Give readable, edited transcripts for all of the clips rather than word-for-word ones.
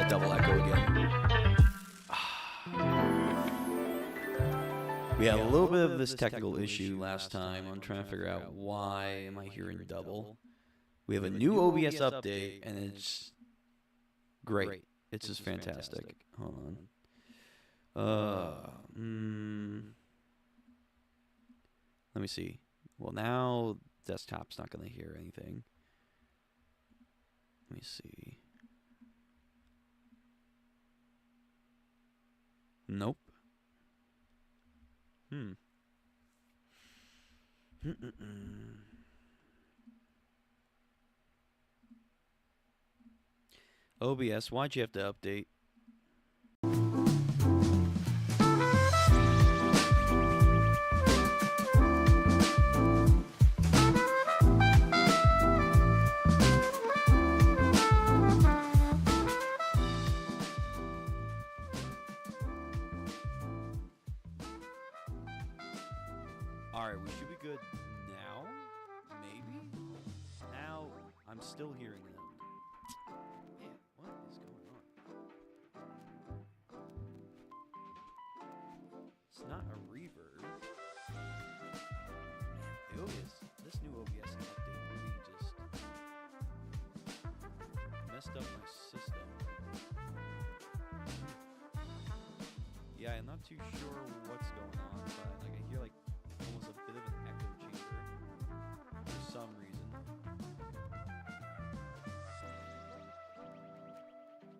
double echo again. We had a little bit of this technical issue last time. I'm trying to figure out why am I hearing double. We have a new OBS update, and it's great. It's just fantastic. Hold on. Let me see. Well, now desktop's not going to hear anything. Let me see. Nope. OBS, why'd you have to update? Alright, we should be good now. Maybe? Now, I'm still hearing them. Man, what is going on? It's not a reverb. Man, the OBS, this new OBS update really just messed up my system. Yeah, I'm not too sure what's going on, but like I hear like almost a bit of an echo chamber for some reason.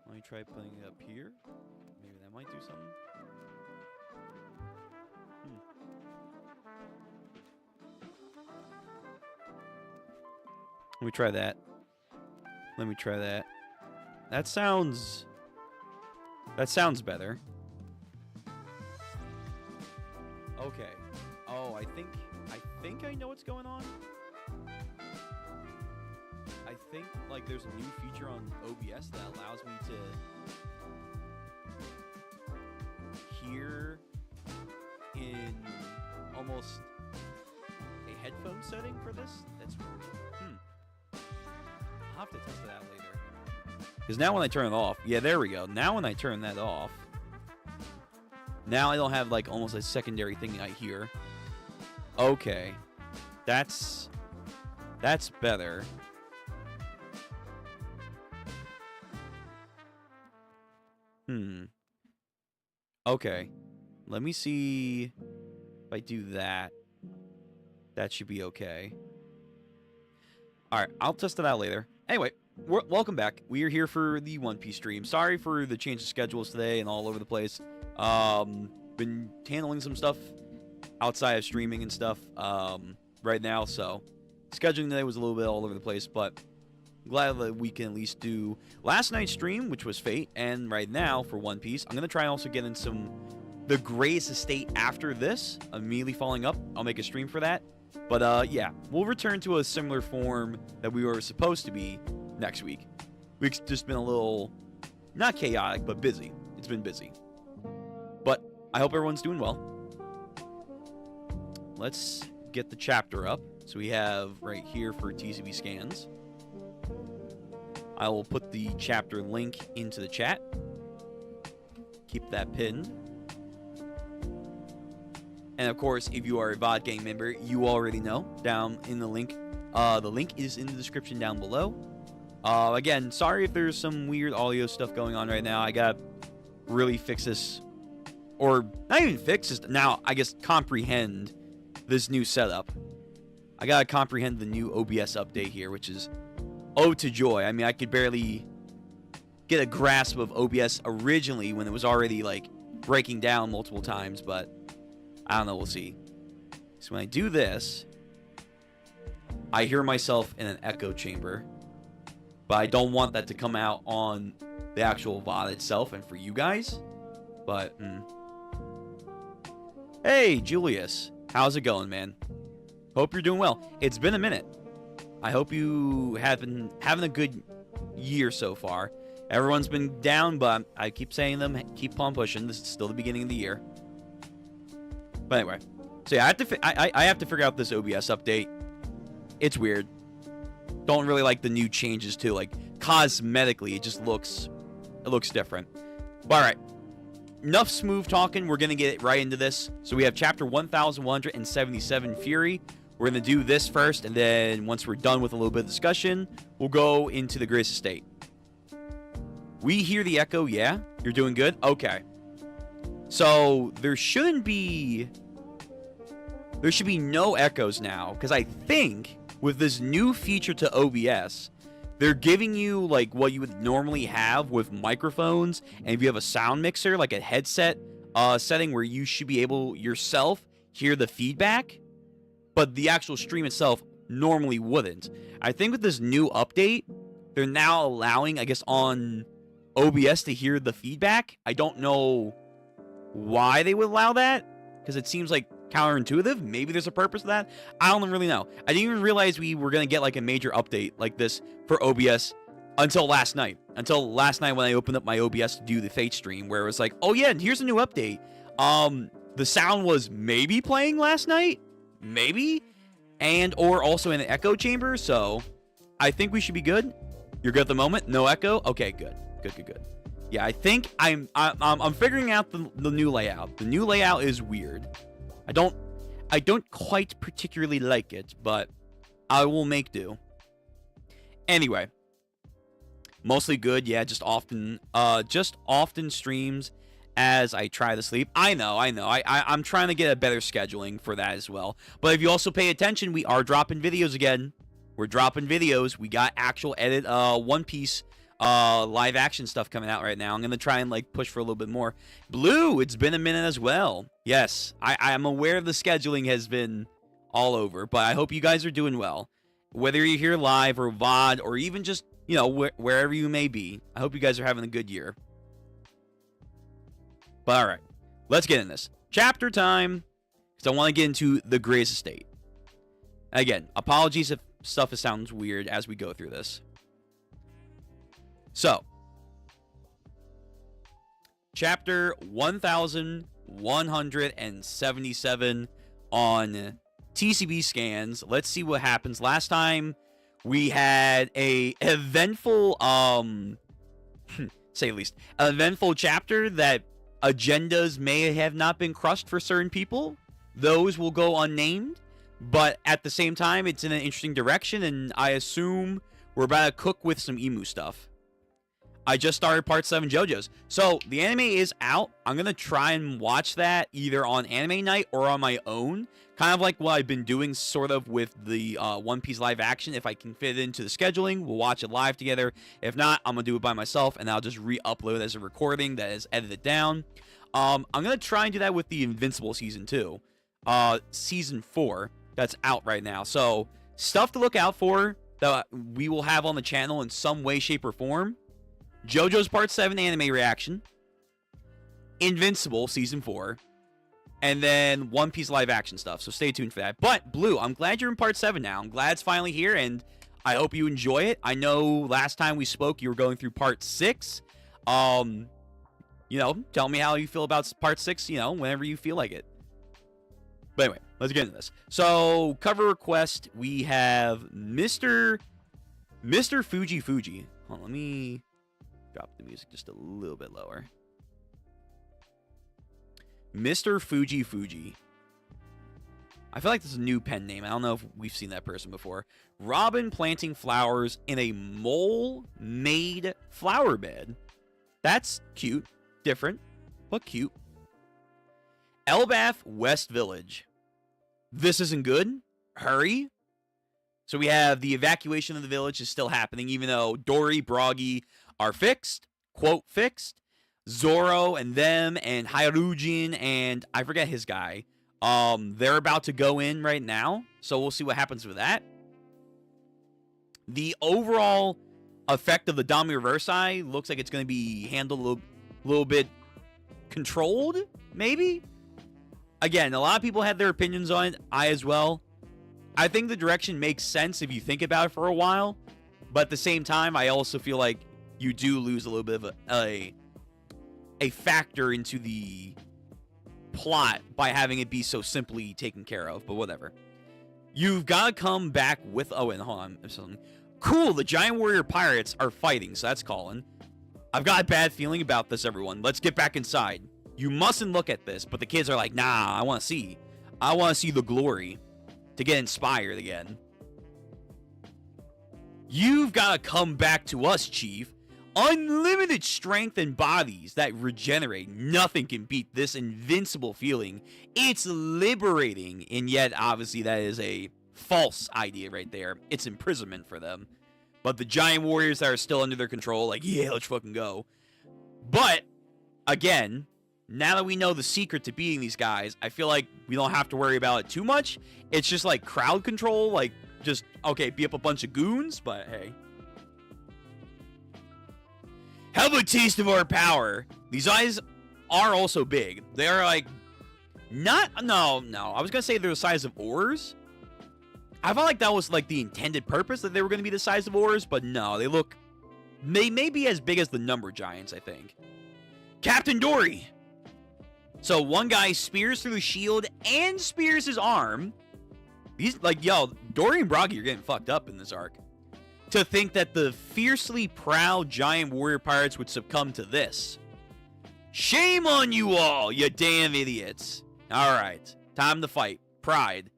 Let me try putting it up here. Maybe that might do something. Let me try that. Let me try that. That sounds better. Okay. Oh, I think I know what's going on. I think like there's a new feature on OBS that allows me to hear in almost a headphone setting for this. That's I'll have to test that later. Because now when I turn it off, yeah, there we go. Now when I turn that off, now I don't have like almost a secondary thing I hear. Okay. That's better. Okay. Let me see if I do that. That should be okay. Alright, I'll test it out later. Anyway, welcome back. We are here for the One Piece stream. Sorry for the change of schedules today and all over the place. Been handling some stuff outside of streaming and stuff right now, so scheduling today was a little bit all over the place, but I'm glad that we can at least do last night's stream, which was Fate, and right now for One Piece. I'm going to try and also get in the Greatest Estate after this, immediately following up. I'll make a stream for that. But yeah, we'll return to a similar form that we were supposed to be next week. We've just been a little, not chaotic, but busy. It's been busy. But I hope everyone's doing well. Let's get the chapter up. So we have right here for TCB scans. I will put the chapter link into the chat. Keep that pinned. And of course, if you are a VOD Gang member, you already know down in the link. The link is in the description down below. Again, sorry if there's some weird audio stuff going on right now. I gotta really fix this. Or not even fix this. Now, I guess comprehend this new setup. I gotta comprehend the new OBS update here, which is oh to joy. I mean, I could barely get a grasp of OBS originally when it was already like breaking down multiple times, but I don't know, we'll see. So when I do this, I hear myself in an echo chamber, but I don't want that to come out on the actual VOD itself and for you guys. But hey, Julius, how's it going, man? Hope you're doing well. It's been a minute. I hope you have been having a good year so far. Everyone's been down, but I keep saying them, keep on pushing. This is still the beginning of the year. But anyway, so yeah, I have to figure out this OBS update. It's weird. Don't really like the new changes too. Like cosmetically, it just looks It looks different. But all right. Enough smooth talking. We're going to get right into this. So we have chapter 1177, Fury. We're going to do this first, and then once we're done with a little bit of discussion, we'll go into the Grace Estate. We hear the echo, yeah? You're doing good? Okay. So there should be no echoes now, because I think with this new feature to OBS, they're giving you like what you would normally have with microphones, and if you have a sound mixer, like a headset setting where you should be able yourself hear the feedback, but the actual stream itself normally wouldn't. I think with this new update, they're now allowing, I guess, on OBS to hear the feedback. I don't know why they would allow that, because it seems like counterintuitive. Maybe there's a purpose to that. I don't really know. I didn't even realize we were going to get like a major update like this for OBS until last night. Until last night when I opened up my OBS to do the Fate stream, where it was like, oh yeah, here's a new update. The sound was maybe playing last night, maybe, and or also in an echo chamber. So I think we should be good. You're good at the moment. No echo. Okay, good. Good. Yeah, I think I'm figuring out the new layout. The new layout is weird. I don't quite particularly like it, but I will make do. Anyway, mostly good. Yeah, just often streams as I try to sleep. I know. I'm trying to get a better scheduling for that as well. But if you also pay attention, we are dropping videos again. We're dropping videos. We got actual edit One Piece live action stuff coming out right now. I'm gonna try and like push for a little bit more. Blue, it's been a minute as well. Yes, I'm aware the scheduling has been all over, but I hope you guys are doing well. Whether you're here live or VOD or even just, you know, wherever you may be, I hope you guys are having a good year. But all right, let's get in this chapter time, because I want to get into the Grace Estate. Again, apologies if stuff sounds weird as we go through this. So, chapter 1177 on TCB scans. Let's see what happens. Last time we had a eventful, say at least, an eventful chapter that agendas may have not been crushed for certain people. Those will go unnamed, but at the same time, it's in an interesting direction, and I assume we're about to cook with some emu stuff. I just started part 7 JoJo's. So the anime is out. I'm going to try and watch that either on anime night or on my own. Kind of like what I've been doing sort of with the One Piece live action. If I can fit it into the scheduling, we'll watch it live together. If not, I'm going to do it by myself and I'll just re-upload as a recording that is edited down. I'm going to try and do that with the Invincible Season 2. Season 4 that's out right now. So stuff to look out for that we will have on the channel in some way, shape, or form. JoJo's Part 7 anime reaction, Invincible Season 4, and then One Piece live action stuff. So stay tuned for that. But, Blue, I'm glad you're in Part 7 now. I'm glad it's finally here, and I hope you enjoy it. I know last time we spoke, you were going through Part 6. You know, tell me how you feel about Part 6, you know, whenever you feel like it. But anyway, let's get into this. So, cover request, we have Mr. Fuji. Hold on, let me drop the music just a little bit lower. Mr. Fuji. I feel like this is a new pen name. I don't know if we've seen that person before. Robin planting flowers in a mole-made flower bed. That's cute. Different, but cute. Elbaf West Village. This isn't good. Hurry. So we have the evacuation of the village is still happening, even though Dory, Broggy are fixed, quote, fixed. Zoro and them and Hyarujin and I forget his guy. They're about to go in right now, so we'll see what happens with that. The overall effect of the Dami Reversi looks like it's going to be handled a little bit controlled, maybe? Again, a lot of people had their opinions on it. I as well. I think the direction makes sense if you think about it for a while, but at the same time, I also feel like you do lose a little bit of a factor into the plot by having it be so simply taken care of, but whatever. You've got to come back with... Oh, and hold on. Cool, the Giant Warrior Pirates are fighting, so that's calling. I've got a bad feeling about this, everyone. Let's get back inside. You mustn't look at this, but the kids are like, nah, I want to see. I want to see the glory to get inspired again. You've got to come back to us, Chief. Unlimited strength and bodies that regenerate. Nothing can beat this invincible feeling. It's liberating, and yet, obviously, that is a false idea right there. It's imprisonment for them. But the giant warriors that are still under their control, like, yeah, let's fucking go. But, again, now that we know the secret to beating these guys, I feel like we don't have to worry about it too much. It's just like crowd control, like, just, okay, beat up a bunch of goons, but hey. Have a taste of our power. These eyes are also big. They are like, no. I was going to say they're the size of oars. I felt like that was like the intended purpose, that they were going to be the size of oars, but no, they may be as big as the number giants, I think. Captain Dory. So one guy spears through the shield and spears his arm. He's like, yo, Dory and Broggy are getting fucked up in this arc. To think that the fiercely proud giant warrior pirates would succumb to this. Shame on you all, you damn idiots. All right, time to fight. Pride.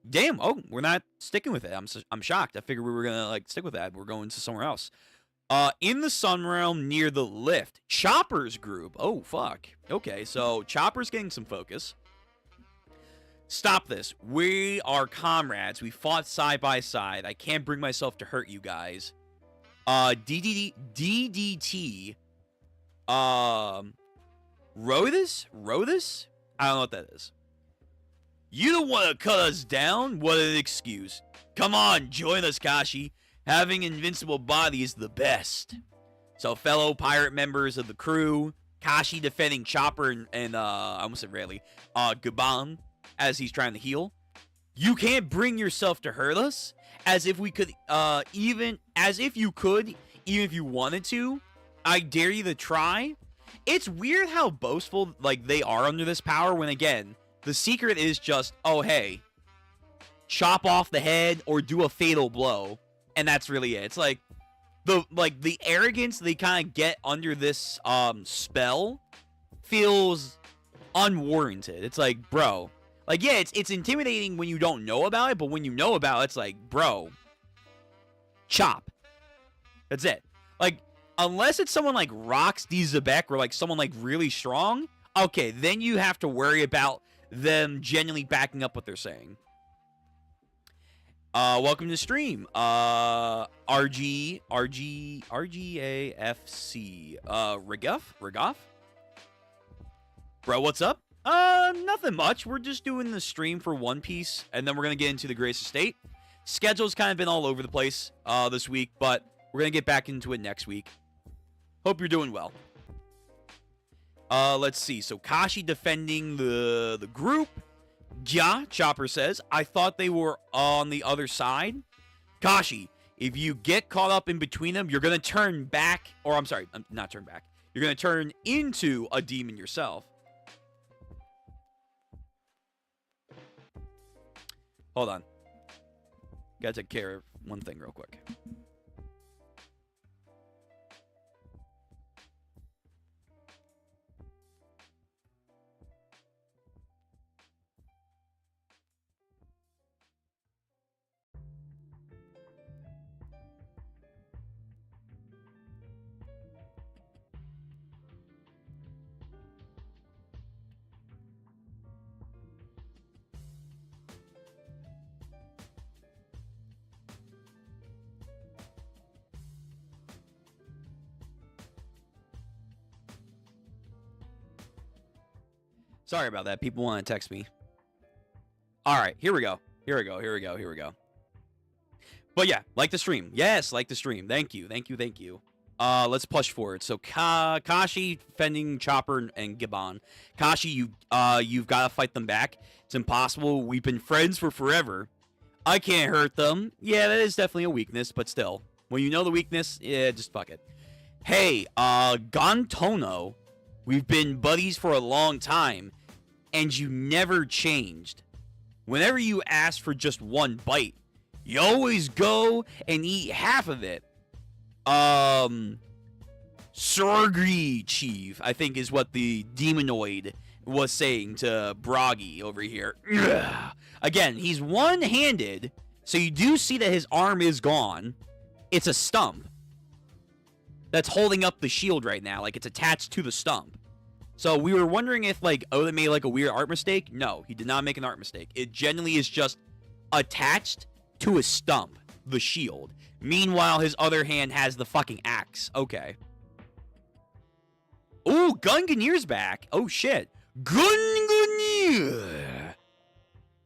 Damn, oh, we're not sticking with it. I'm shocked. I figured we were gonna like stick with that. We're going to somewhere else. In the Sun Realm near the lift, Chopper's group. Oh fuck. Okay, so Chopper's getting some focus. Stop this. We are comrades. We fought side by side. I can't bring myself to hurt you guys. DDT. Rodus? I don't know what that is. You don't want to cut us down? What an excuse. Come on, join us, Kashi. Having invincible body is the best. So, fellow pirate members of the crew, Kashi defending Chopper and I almost said Rayleigh, Gaban, as he's trying to heal. You can't bring yourself to hurt us? As if we could, even if you wanted to. I dare you to try. It's weird how boastful, like, they are under this power when, again, the secret is just, oh, hey, chop off the head or do a fatal blow, and that's really it. It's like the arrogance they kind of get under this spell feels unwarranted. It's like, bro, like, yeah, it's intimidating when you don't know about it, but when you know about it, it's like, bro, chop. That's it. Like, unless it's someone like Rox D. Zebek or like someone like really strong, okay, then you have to worry about them genuinely backing up what they're saying. Welcome to the stream. RGAFC. Regoff? Bro, what's up? Nothing much. We're just doing the stream for One Piece, and then we're gonna get into the Grace Estate. Schedule's kind of been all over the place this week, but we're gonna get back into it next week. Hope you're doing well. Let's see. So Kashi defending the group. Yeah, Chopper says, I thought they were on the other side. Kashi, if you get caught up in between them, you're going to turn back. Or, I'm sorry, not turn back. You're going to turn into a demon yourself. Hold on. Gotta take care of one thing real quick. Sorry about that. People want to text me. All right, here we go. But yeah, like the stream. Yes, like the stream. Thank you. Let's push forward. So Kashi defending Chopper and Gibbon. Kashi, you've got to fight them back. It's impossible. We've been friends for forever. I can't hurt them. Yeah, that is definitely a weakness, but still. When you know the weakness, yeah, just fuck it. Hey, Gontono, we've been buddies for a long time, and you never changed. Whenever you ask for just one bite, you always go and eat half of it. Sorgri Chief, I think is what the demonoid was saying to Bragi over here. Ugh. Again, he's one-handed, so you do see that his arm is gone. It's a stump that's holding up the shield right now, like it's attached to the stump. So we were wondering if, like, Oda made, like, a weird art mistake. No, he did not make an art mistake. It genuinely is just attached to a stump, the shield. Meanwhile, his other hand has the fucking axe. Okay. Ooh, Gungnir's back. Oh, shit. Gungnir.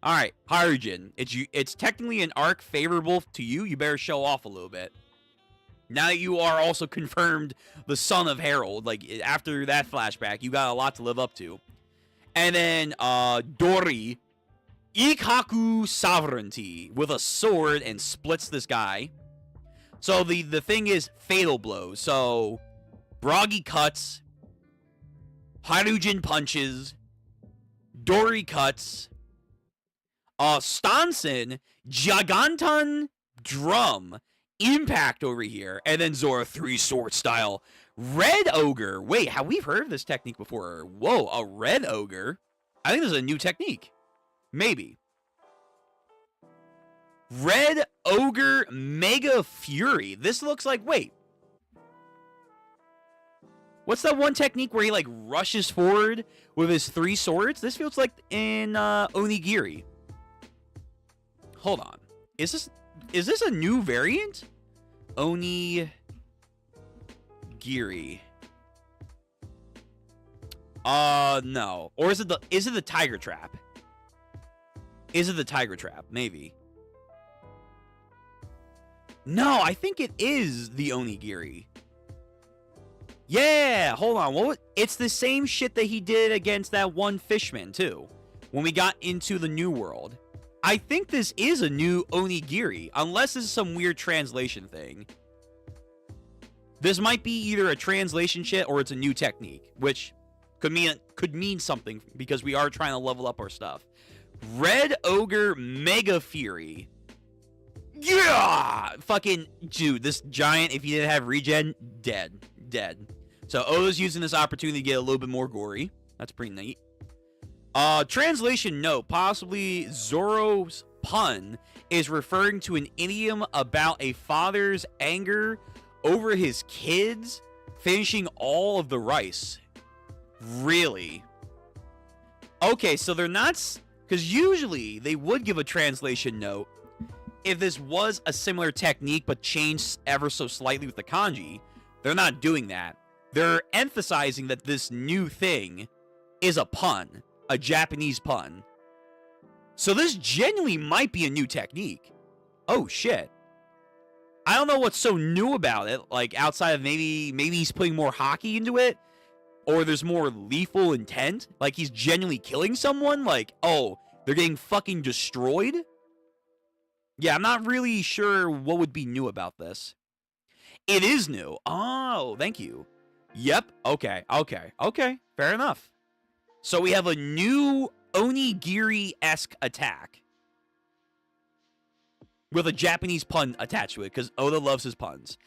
All right, Hyruujin. It's technically an arc favorable to you. You better show off a little bit. Now that you are also confirmed the son of Harold, like, after that flashback, you got a lot to live up to. And then, Dori, Ikkaku Sovereignty, with a sword and splits this guy. So the thing is fatal blows. So, Bragi cuts, Hyruujin punches, Dori cuts, Stanson, Giganton Drum, Impact over here, and then Zora 3-sword style. Red Ogre. Wait, have we heard of this technique before? Whoa, a Red Ogre? I think this is a new technique. Maybe. Red Ogre Mega Fury. This looks like, wait. What's that one technique where he, like, rushes forward with his 3 swords? This feels like in Onigiri. Hold on. Is this a new variant? Onigiri. No. Or is it the Tiger Trap? Is it the Tiger Trap? Maybe. No, I think it is the Onigiri. Yeah, hold on. It's the same shit that he did against that one fishman, too. When we got into the New World. I think this is a new Onigiri, unless this is some weird translation thing. This might be either a translation shit or it's a new technique, which could mean something because we are trying to level up our stuff. Red Ogre Mega Fury. Yeah! Fucking, dude, this giant, if he didn't have regen, dead. So Oda's using this opportunity to get a little bit more gory. That's pretty neat. Translation note, possibly Zoro's pun is referring to an idiom about a father's anger over his kids finishing all of the rice. Really? Okay, so they're not, because usually they would give a translation note if this was a similar technique but changed ever so slightly with the kanji. They're not doing that. They're emphasizing that this new thing is a pun. A Japanese pun. So this genuinely might be a new technique. Oh, shit. I don't know what's so new about it. Like, outside of maybe he's putting more hockey into it. Or there's more lethal intent. Like, he's genuinely killing someone. Like, oh, they're getting fucking destroyed. Yeah, I'm not really sure what would be new about this. It is new. Oh, thank you. Yep. Okay. Fair enough. So we have a new Onigiri-esque attack. With a Japanese pun attached to it, because Oda loves his puns.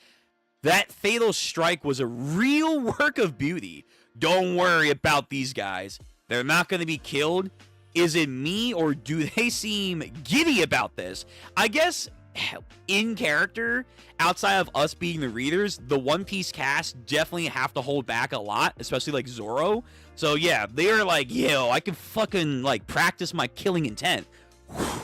That fatal strike was a real work of beauty. Don't worry about these guys. They're not going to be killed. Is it me, or do they seem giddy about this? I guess, in character, outside of us being the readers, the One Piece cast definitely have to hold back a lot, especially like Zoro. So yeah, they're like, yo, I can fucking like practice my killing intent. Whew.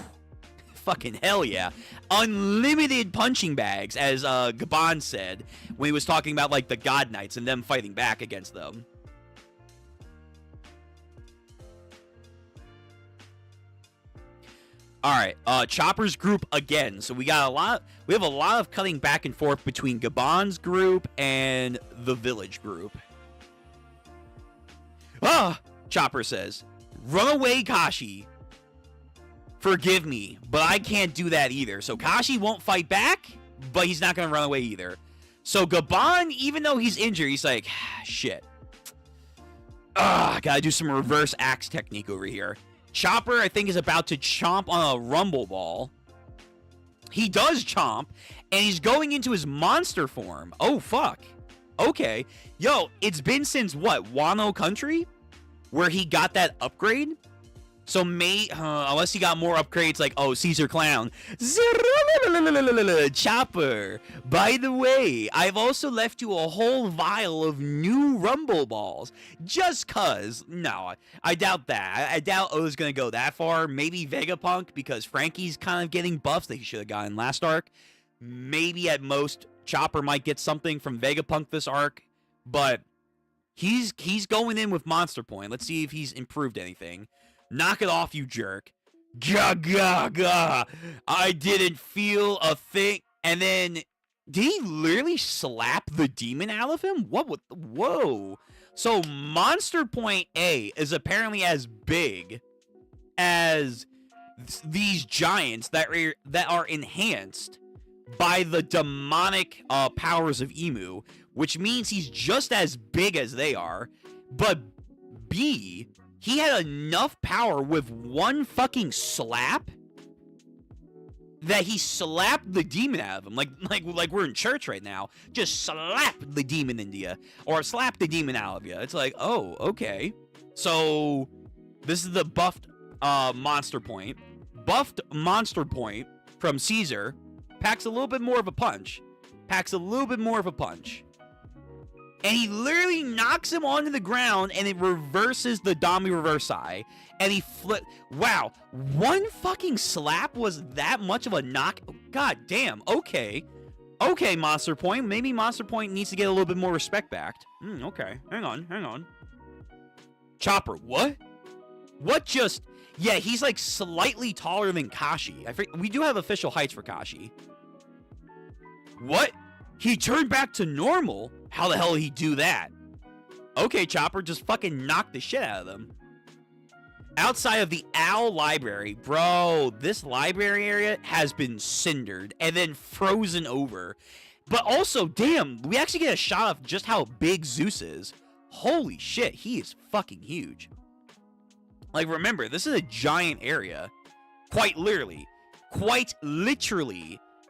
Fucking hell yeah. Unlimited punching bags, as Gaban said when he was talking about like the God Knights and them fighting back against them. All right, Chopper's group again. So we have a lot of cutting back and forth between Gaban's group and the village group. Chopper says, "Run away, Kashi. Forgive me, but I can't do that either." So Kashi won't fight back, but he's not going to run away either. So Gaban, even though he's injured, he's like, shit. Gotta do some reverse axe technique over here. Chopper, I think, is about to chomp on a rumble ball. He does chomp, and he's going into his monster form. Oh, fuck. Okay. Yo, it's been since what? Wano Country? Where he got that upgrade? So unless he got more upgrades like, oh, Caesar Clown. Chopper. By the way, I've also left you a whole vial of new Rumble Balls. Just cuz. No, I doubt that. I doubt O's gonna go that far. Maybe Vegapunk, because Frankie's kind of getting buffs that he should have gotten last arc. Maybe at most, Chopper might get something from Vegapunk this arc. But he's going in with Monster Point. Let's see if he's improved anything. Knock it off, you jerk. Gah, gah, gah. I didn't feel a thing. And then, did he literally slap the demon out of him? Whoa. So, Monster Point A is apparently as big as these giants that are enhanced by the demonic powers of Emu, which means he's just as big as they are. But B, he had enough power with one fucking slap that he slapped the demon out of him. Like we're in church right now. Just slap the demon into you. Or slap the demon out of you. It's like, oh, okay. So, this is the buffed Monster Point. Buffed Monster Point from Caesar packs a little bit more of a punch. And he literally knocks him onto the ground, and it reverses the Dami Reverse Eye. And he wow, one fucking slap was that much of a knock? God damn, okay. Okay, Monster Point. Maybe Monster Point needs to get a little bit more respect back. Okay, hang on. Chopper, what? What just... Yeah, he's like slightly taller than Kashi. We do have official heights for Kashi. What? He turned back to normal? How the hell did he do that? Okay, Chopper, just fucking knock the shit out of them. Outside of the Owl Library, bro, this library area has been cindered and then frozen over. But also, damn, we actually get a shot of just how big Zeus is. Holy shit, he is fucking huge. Like, remember, this is a giant area. Quite literally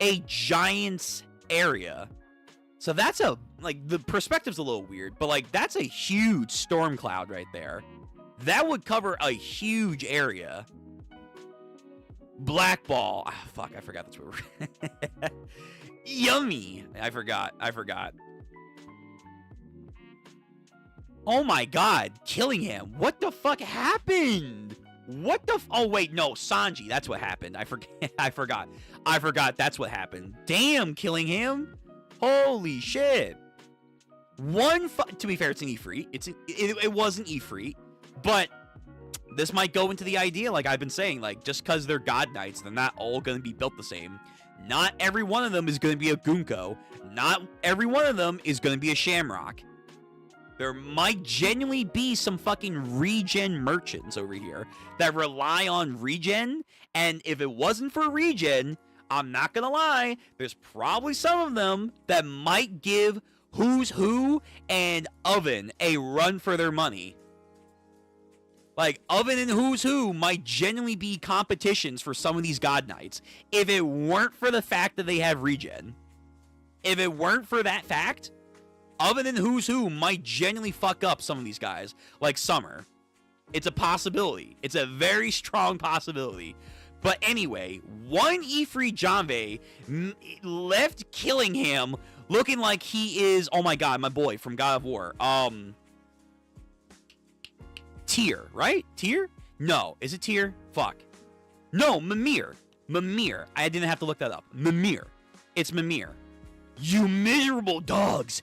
a giant's area. So that's the perspective's a little weird, but like that's a huge storm cloud right there. That would cover a huge area. Black Ball. Ah, fuck, I forgot that's what we're Yummy. I forgot. Oh my god, killing him. What the fuck happened? Oh wait, no, Sanji, that's what happened. I forgot. That's what happened. Damn, killing him. Holy shit. To be fair, it's an Ifrit. It was an Ifrit, but this might go into the idea, like I've been saying, like just because they're God Knights, they're not all going to be built the same. Not every one of them is going to be a Gunko. Not every one of them is going to be a Shamrock. There might genuinely be some fucking regen merchants over here that rely on regen, and if it wasn't for regen, I'm not gonna lie, there's probably some of them that might give Who's Who and Oven a run for their money. Like, Oven and Who's Who might genuinely be competitions for some of these God Knights if it weren't for the fact that they have regen. If it weren't for that fact, Oven and Who's Who might genuinely fuck up some of these guys, like Summer. It's a possibility. It's a very strong possibility. But anyway, one Ifrit Janbe left killing him looking like he is, oh my god, my boy from God of War. Tyr, right? Tyr? No. Is it Tyr? Fuck. No, Mimir. I didn't have to look that up. Mimir. It's Mimir. You miserable dogs.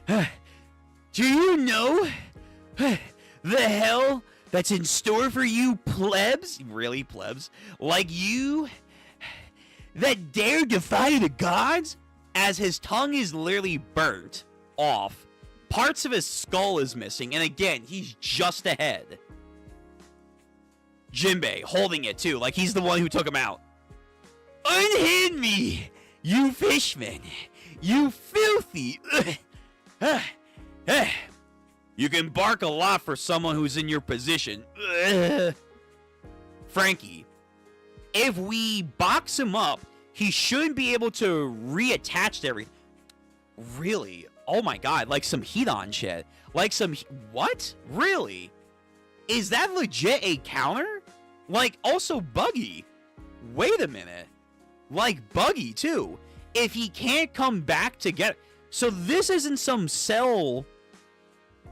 Do you know the hell that's in store for you plebs? Really, plebs? Like you that dare defy the gods? As his tongue is literally burnt off. Parts of his skull is missing. And again, he's just ahead. Jinbei holding it too. Like he's the one who took him out. Unhand me, you fishman. You filthy. You can bark a lot for someone who's in your position. Frankie, if we box him up, he shouldn't be able to reattach to everything. Really? oh my god, like some Hedon shit. Like some, what? Really? Is that legit a counter? Like, also Buggy. Wait a minute. Like Buggy, too. If he can't come back to get... So this isn't some Cell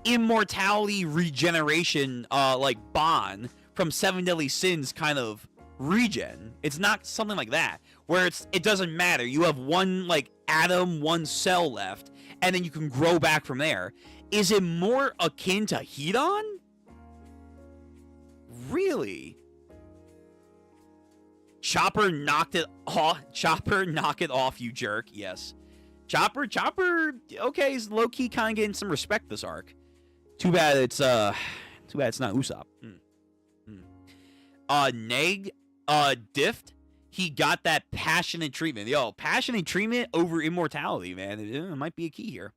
immortality regeneration, like, Bond from Seven Deadly Sins kind of regen. It's not something like that, where it doesn't matter. You have one, like, atom, one cell left, and then you can grow back from there. Is it more akin to Hedon? Really? Chopper knocked it off. Chopper, knock it off, you jerk. Yes. Chopper, okay, is low-key kind of getting some respect this arc. Too bad it's not Usopp. Neg, Dift, he got that passionate treatment. Yo, passionate treatment over immortality, man. It might be a key here.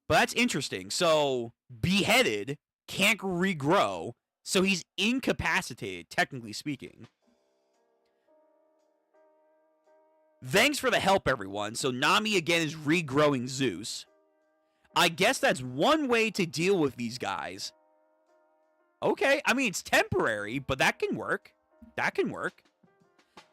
But that's interesting. So, beheaded, can't regrow, so he's incapacitated, technically speaking. Thanks for the help, everyone. So Nami again is regrowing Zeus. I guess that's one way to deal with these guys. Okay, I mean, it's temporary, but that can work. That can work.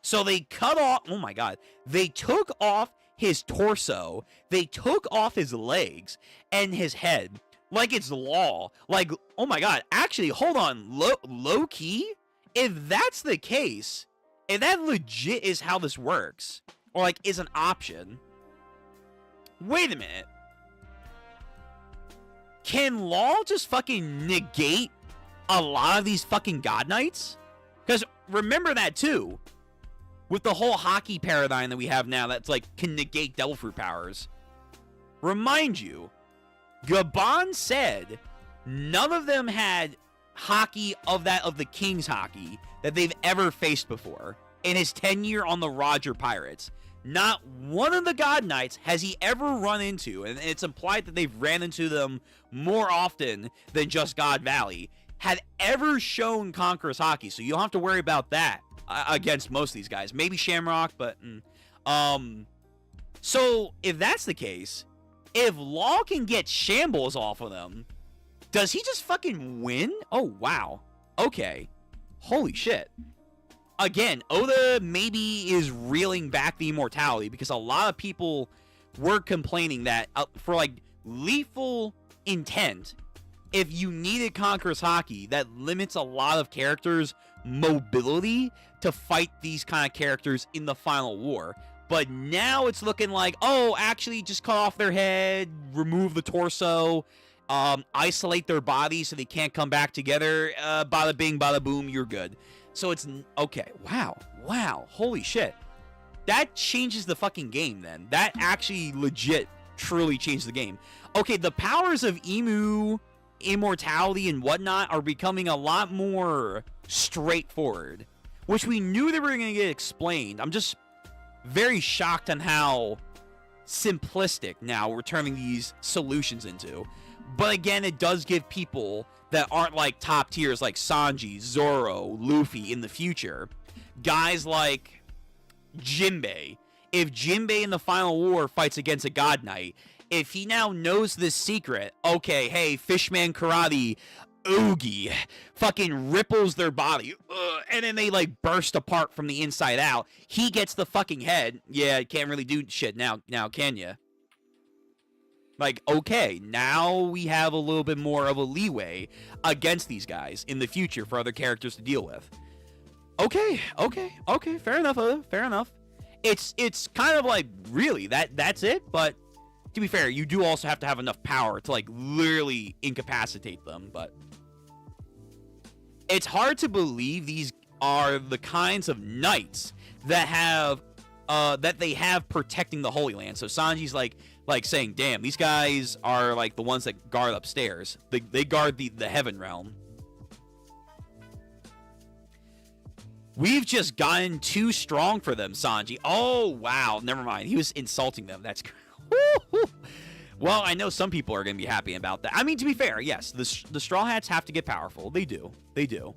So they cut off... Oh, my God. They took off his torso. They took off his legs and his head. Like it's law. Like, oh, my God. Actually, hold on. Low-key? If that's the case, if that legit is how this works... Or, like, is an option. Wait a minute. Can Law just fucking negate a lot of these fucking God Knights? Because remember that, too. With the whole hockey paradigm that we have now that's, like, can negate Devil Fruit powers. Remind you, Gabon said none of them had hockey of the King's hockey that they've ever faced before. In his tenure on the Roger Pirates. Not one of the God Knights has he ever run into, and it's implied that they've ran into them more often than just God Valley, had ever shown Conqueror's hockey, so you don't have to worry about that against most of these guys. Maybe Shamrock, but... So, if that's the case, if Law can get shambles off of them, does he just fucking win? Oh, wow. Okay. Holy shit. Again, Oda maybe is reeling back the immortality because a lot of people were complaining that for like lethal intent, if you needed Conqueror's hockey, that limits a lot of characters' mobility to fight these kind of characters in the final war. But now it's looking like, oh, actually just cut off their head, remove the torso, isolate their body so they can't come back together. Bada bing, bada boom, you're good. So it's... Okay, wow. Wow. Holy shit. That changes the fucking game, then. That actually legit, truly changed the game. Okay, the powers of Emu, immortality, and whatnot are becoming a lot more straightforward. Which we knew they were going to get explained. I'm just very shocked on how simplistic now we're turning these solutions into. But again, it does give people... that aren't like top tiers like Sanji, Zoro, Luffy in the future. Guys like Jinbei. If Jinbei in the final war fights against a God Knight, if he now knows this secret, okay, hey, Fishman Karate, Oogie, fucking ripples their body, and then they like burst apart from the inside out. He gets the fucking head. Yeah, can't really do shit now can ya? Like, okay, now we have a little bit more of a leeway against these guys in the future for other characters to deal with. Okay, fair enough, fair enough. It's kind of like, really, that's it? But, to be fair, you do also have to have enough power to, like, literally incapacitate them, but... It's hard to believe these are the kinds of knights that have, that they have protecting the Holy Land. So Sanji's like saying, damn, these guys are like the ones that guard upstairs. They guard the heaven realm. We've just gotten too strong for them, Sanji. Oh, wow. Never mind. He was insulting them. That's... Well, I know some people are going to be happy about that. I mean, to be fair, yes, the Straw Hats have to get powerful. They do. They do.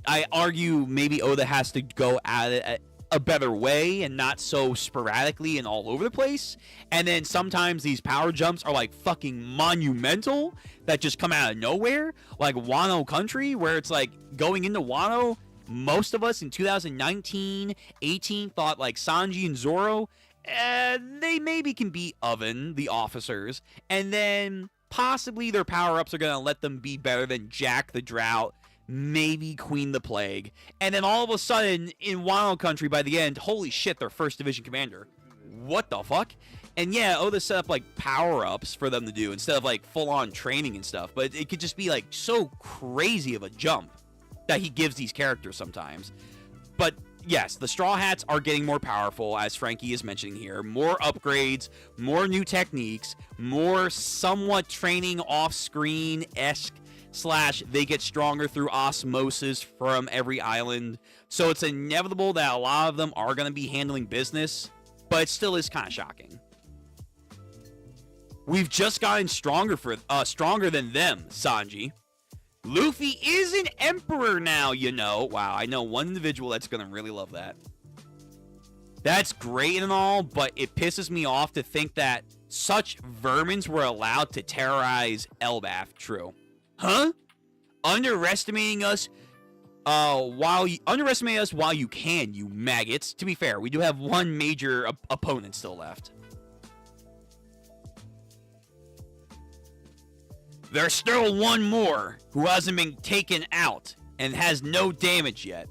I argue maybe Oda has to go at it a better way and not so sporadically and all over the place. And then sometimes these power jumps are like fucking monumental that just come out of nowhere, like Wano Country, where it's like going into Wano, most of us in 2019, 18 thought like Sanji and Zoro, they maybe can beat Oven, the officers, and then possibly their power-ups are going to let them be better than Jack the Drought, maybe Queen the Plague. And then all of a sudden, in Wano Country, by the end, holy shit, they're first division commander. What the fuck? And yeah, Oda set up like power-ups for them to do instead of like full-on training and stuff. But it could just be like so crazy of a jump that he gives these characters sometimes. But yes, the Straw Hats are getting more powerful, as Frankie is mentioning here. More upgrades, more new techniques, more somewhat training off-screen-esque / they get stronger through osmosis from every island. So it's inevitable that a lot of them are going to be handling business, but it still is kind of shocking. We've just gotten stronger than them, Sanji. Luffy is an emperor now, you know. Wow, I know one individual that's going to really love that. That's great and all, but it pisses me off to think that such vermins were allowed to terrorize Elbaf. True. Huh? Underestimating us while you can, you maggots. To be fair, we do have one major opponent still left. There's still one more who hasn't been taken out and has no damage yet.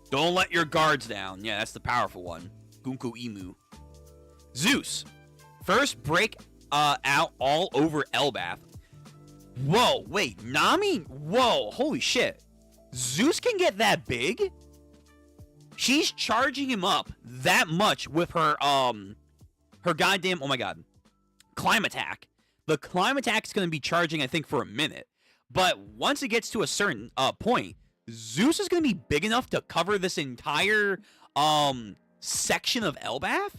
Don't let your guards down. Yeah, that's the powerful one. Gunko Imu. Zeus. First break out all over Elbaf. Whoa, wait, Nami? Whoa, holy shit. Zeus can get that big? She's charging him up that much with her goddamn, oh my god, climb attack. The climb attack is going to be charging, I think, for a minute. But once it gets to a certain point, Zeus is going to be big enough to cover this entire section of Elbaf?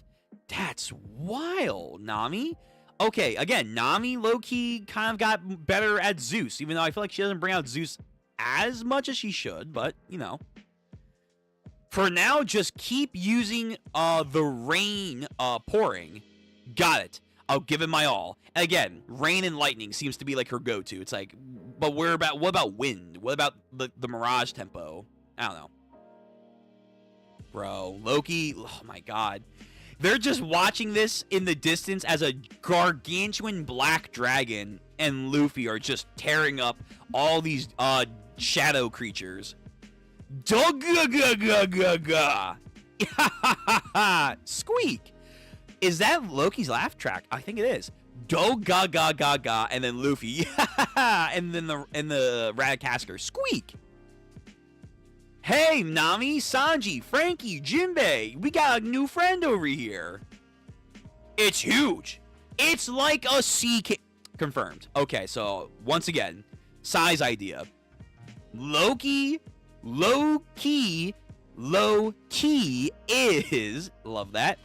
That's wild, Nami. Okay, again, Nami low-key kind of got better at Zeus, even though I feel like she doesn't bring out Zeus as much as she should, but, you know. For now, just keep using the rain pouring. Got it. I'll give it my all. And again, rain and lightning seems to be like her go-to. It's like, but what about wind? What about the Mirage tempo? I don't know. Bro, Loki, oh my god. They're just watching this in the distance as a gargantuan black dragon and Luffy are just tearing up all these shadow creatures. Squeak. Is that Loki's laugh track? I think it is. Do ga ga ga ga, and then Luffy, and then the Ratatasker. Squeak. Hey, Nami, Sanji, Frankie, Jinbei, we got a new friend over here. It's huge. It's like a sea king. Confirmed. Okay, so once again, size idea. Loki is, love that.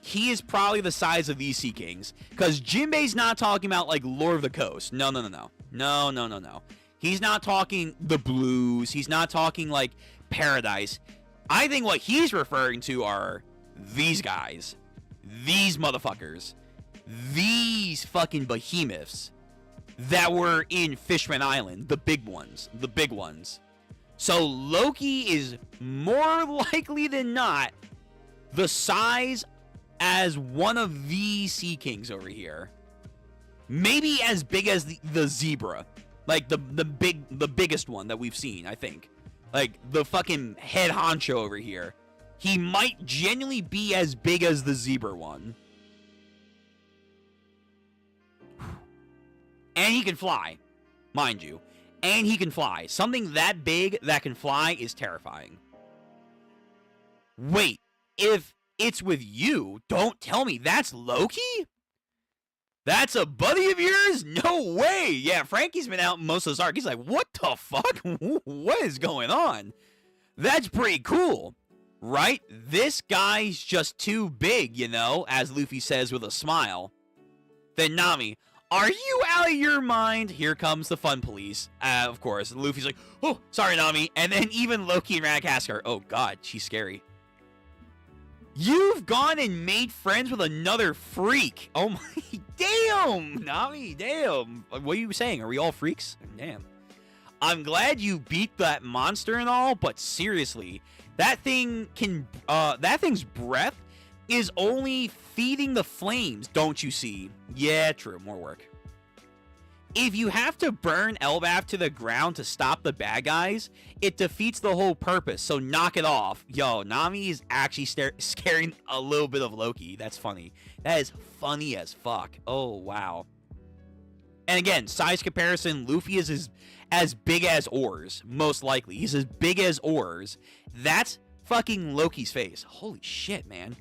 He is probably the size of these Sea Kings, because Jinbei's not talking about like Lord of the Coast. No. He's not talking the Blues. He's not talking like Paradise. I think what he's referring to are these guys, these motherfuckers, these fucking behemoths that were in Fishman Island, the big ones. So Loki is more likely than not the size as one of these Sea Kings over here. Maybe as big as the zebra. Like the biggest one that we've seen, I think. Like the fucking head honcho over here. He might genuinely be as big as the zebra one. And he can fly, mind you. And he can fly. Something that big that can fly is terrifying. Wait, if it's with you, don't tell me that's Loki? That's a buddy of yours? No way! Yeah, Frankie's been out most of this arc. He's like, what the fuck? What is going on? That's pretty cool, right? This guy's just too big, you know, as Luffy says with a smile. Then Nami, are you out of your mind? Here comes the fun police. Of course, Luffy's like, oh, sorry, Nami. And then even Loki and Ratatasker, oh god, she's scary. You've gone and made friends with another freak. Oh my, damn, Nami, damn. What are you saying? Are we all freaks? Damn. I'm glad you beat that monster and all, but seriously, that thing's breath is only feeding the flames, don't you see? Yeah, true, more work. If you have to burn Elbaf to the ground to stop the bad guys, it defeats the whole purpose, so knock it off. Yo, Nami is actually scaring a little bit of Loki. That's funny. That is funny as fuck. Oh, wow. And again, size comparison, Luffy is as big as Oars, most likely. He's as big as Oars. That's fucking Loki's face. Holy shit, man.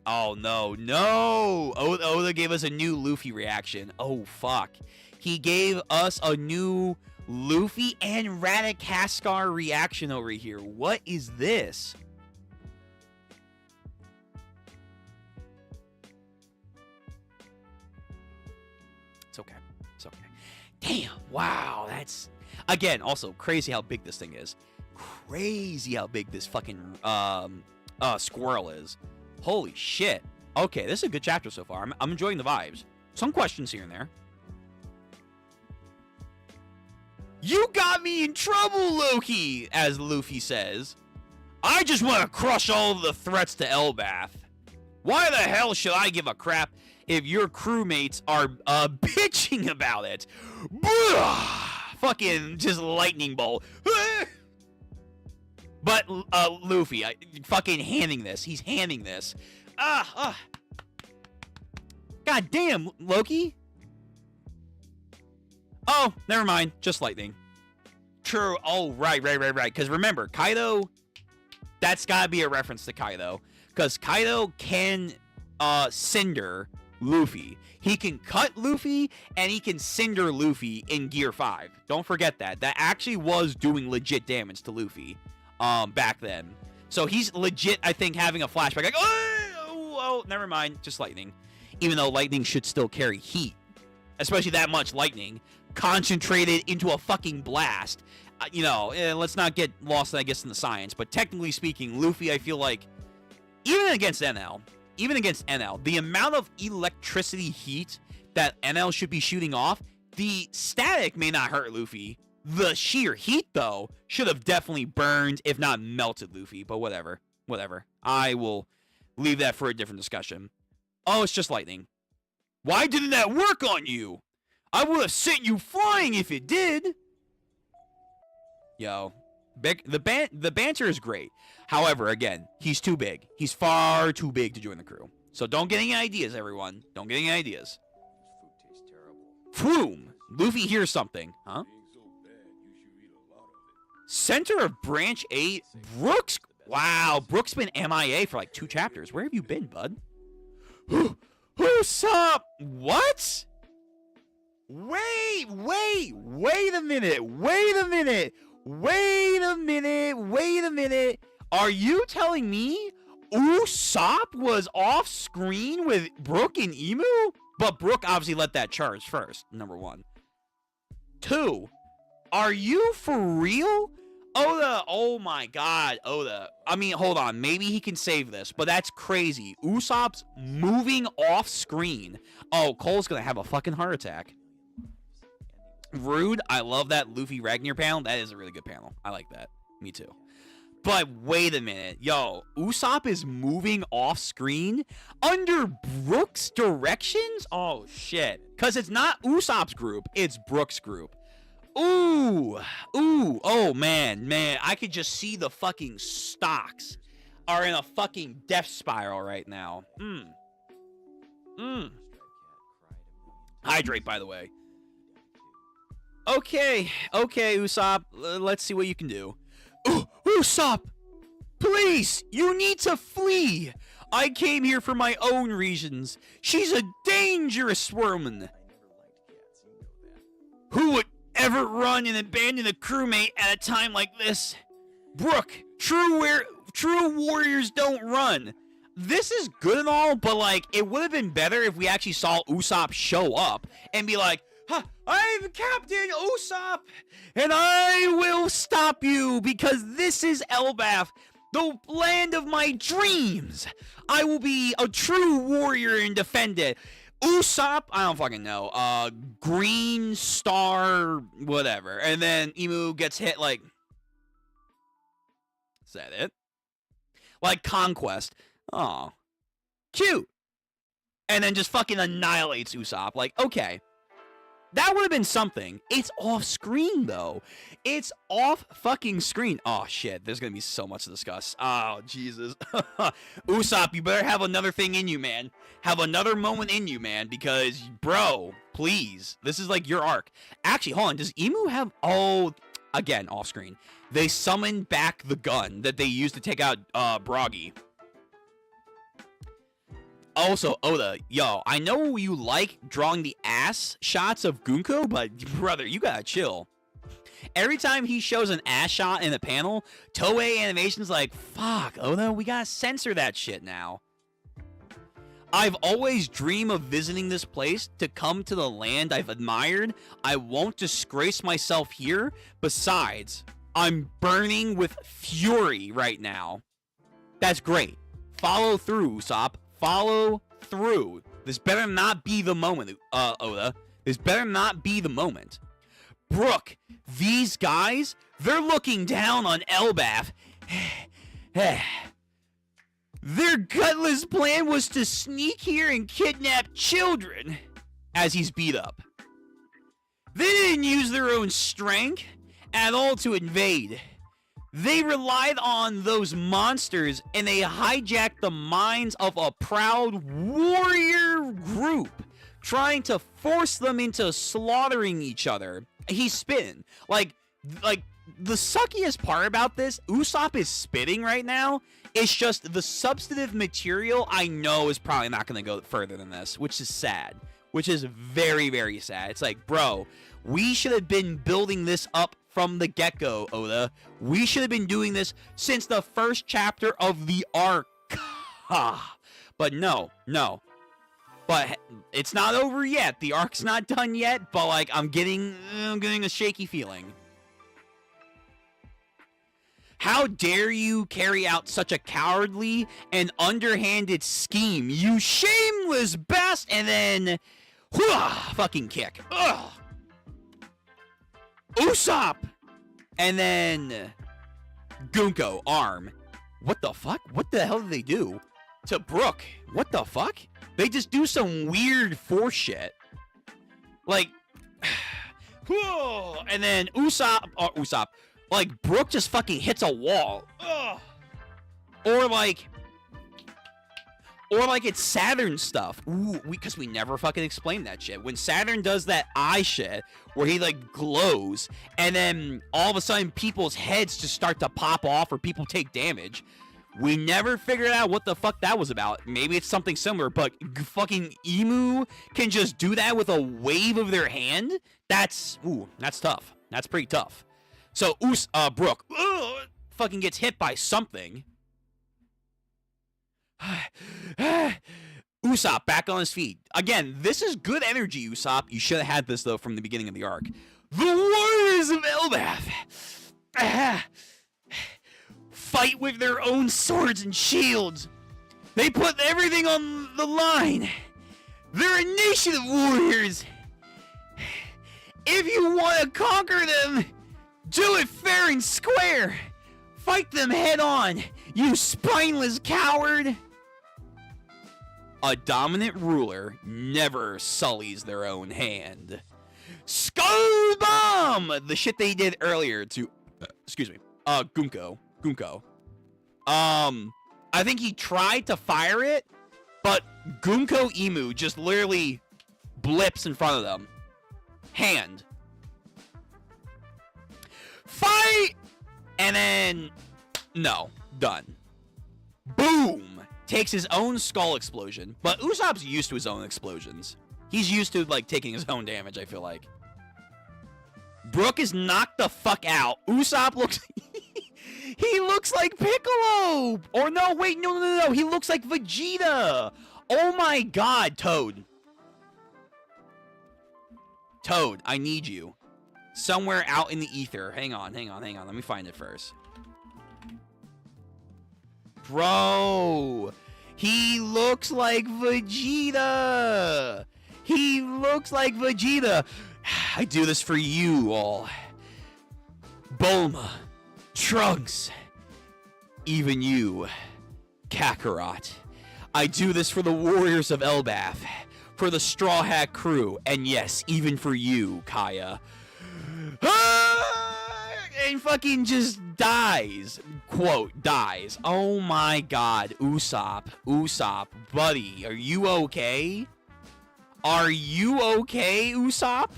Oh, no, no. Oda gave us a new Luffy reaction. Oh, fuck. He gave us a new Luffy and Radikaskar reaction over here. What is this? It's okay. It's okay. Damn. Wow. That's... Again, also, crazy how big this thing is. Crazy how big this fucking squirrel is. Holy shit. Okay, this is a good chapter so far. I'm enjoying the vibes. Some questions here and there. You got me in trouble, Loki, as Luffy says. I just want to crush all of the threats to Elbaf. Why the hell should I give a crap if your crewmates are bitching about it? Fucking just lightning bolt. But Luffy, fucking handing this. He's handing this. God damn, Loki. Oh, never mind. Just lightning. True. Oh, right. Because remember, Kaido, that's got to be a reference to Kaido. Because Kaido can cinder Luffy. He can cut Luffy, and he can cinder Luffy in Gear 5. Don't forget that. That actually was doing legit damage to Luffy. Back then. So he's legit, I think, having a flashback. Like, oh, never mind. Just lightning. Even though lightning should still carry heat. Especially that much lightning. Concentrated into a fucking blast. Let's not get lost, I guess, in the science. But technically speaking, Luffy, I feel like, even against NL, the amount of electricity heat that NL should be shooting off, the static may not hurt Luffy. The sheer heat, though, should have definitely burned, if not melted, Luffy. But whatever. I will leave that for a different discussion. Oh, it's just lightning. Why didn't that work on you? I would have sent you flying if it did. Yo, the banter is great. However, again, he's too big. He's far too big to join the crew. So don't get any ideas, everyone. Don't get any ideas. This food tastes terrible. Phoom! Luffy hears something. Huh? Center of Branch 8, Brooks. Wow, Brooks been MIA for like 2 chapters. Where have you been, bud? Who's up? What? Wait a minute. Are you telling me Usopp was off screen with Brook and Emu? But Brook obviously let that charge first, number 1. 2, are you for real? Oda, oh my god, Oda. I mean, hold on, maybe he can save this, but that's crazy. Usopp's moving off screen. Oh, Cole's gonna have a fucking heart attack. Rude, I love that Luffy Ragnar panel. That is a really good panel. I like that. Me too. But wait a minute. Yo, Usopp is moving off screen under Brook's directions? Oh, shit. Because it's not Usopp's group, it's Brook's group. Ooh, oh man, I could just see the fucking stocks are in a fucking death spiral right now. Hydrate, by the way. Okay, Usopp, let's see what you can do. Usopp, please, you need to flee. I came here for my own reasons. She's a dangerous woman. Who would ever run and abandon a crewmate at a time like this? Brook, true warriors don't run. This is good and all, but like, it would have been better if we actually saw Usopp show up and be like, I'm Captain Usopp, and I will stop you because this is Elbaf. The land of my dreams! I will be a true warrior and defend it. Usopp, I don't fucking know. Green Star, whatever. And then Emu gets hit like... Is that it? Like Conquest. Oh. Cute. And then just fucking annihilates Usopp. Like, okay. That would have been something. It's off screen, though. It's off fucking screen. Oh, shit. There's going to be so much to discuss. Oh, Jesus. Usopp, you better have another thing in you, man. Have another moment in you, man. Because, bro, please. This is like your arc. Actually, hold on. Does Emu have... Oh, again, off screen. They summoned back the gun that they used to take out Broggy. Also, Oda, yo, I know you like drawing the ass shots of Gunko, but brother, you gotta chill. Every time he shows an ass shot in a panel, Toei Animation's like, fuck, Oda, we gotta censor that shit now. I've always dreamed of visiting this place to come to the land I've admired. I won't disgrace myself here. Besides, I'm burning with fury right now. That's great. Follow through, Usopp. Follow through. This better not be the moment, Oda. This better not be the moment. Brook, these guys, they're looking down on Elbaf. Their gutless plan was to sneak here and kidnap children as he's beat up. They didn't use their own strength at all to invade. They relied on those monsters, and they hijacked the minds of a proud warrior group, trying to force them into slaughtering each other. He's spitting. Like, the suckiest part about this, Usopp is spitting right now. It's just the substantive material I know is probably not going to go further than this, which is sad. Which is very, very sad. It's like, bro, we should have been building this up from the get-go, Oda. We should have been doing this since the first chapter of the arc. But no. But it's not over yet. The arc's not done yet, but like I'm getting a shaky feeling. How dare you carry out such a cowardly and underhanded scheme, you shameless bastard! And then, fucking kick. Ugh. Usopp! And then Gunko, arm. What the fuck? What the hell did they do to Brook? What the fuck? They just do some weird force shit. Like, and then Usopp, like Brook just fucking hits a wall. Ugh. Or like it's Saturn stuff. Ooh, because we never fucking explained that shit. When Saturn does that eye shit, where he like glows, and then all of a sudden people's heads just start to pop off or people take damage. We never figured out what the fuck that was about. Maybe it's something similar, but fucking Emu can just do that with a wave of their hand? That's tough. That's pretty tough. So, Brook, fucking gets hit by something. Usopp back on his feet. Again, this is good energy, Usopp. You should have had this, though, from the beginning of the arc. The warriors of Elbaf fight with their own swords and shields. They put everything on the line. They're a nation of warriors. If you want to conquer them, do it fair and square. Fight them head on, you spineless coward. A dominant ruler never sullies their own hand. Skull Bomb! The shit they did earlier to, Gunko. I think he tried to fire it, but Gunko Emu just literally blips in front of them. Hand. Fight! And then, no, done. Boom! Takes his own skull explosion, but Usopp's used to his own explosions. He's used to, like, taking his own damage, I feel like. Brook is knocked the fuck out. Usopp looks... He looks like Piccolo! Or no, wait, no. He looks like Vegeta! Oh my god, Toad. Toad, I need you. Somewhere out in the ether. Hang on. Let me find it first. Bro, he looks like Vegeta. He looks like Vegeta. I do this for you all. Bulma, Trunks, even you, Kakarot. I do this for the warriors of Elbaf, for the Straw Hat crew, and yes, even for you, Kaya. And fucking just dies. Quote, dies. Oh my god. Usopp, buddy, are you okay? Are you okay, Usopp?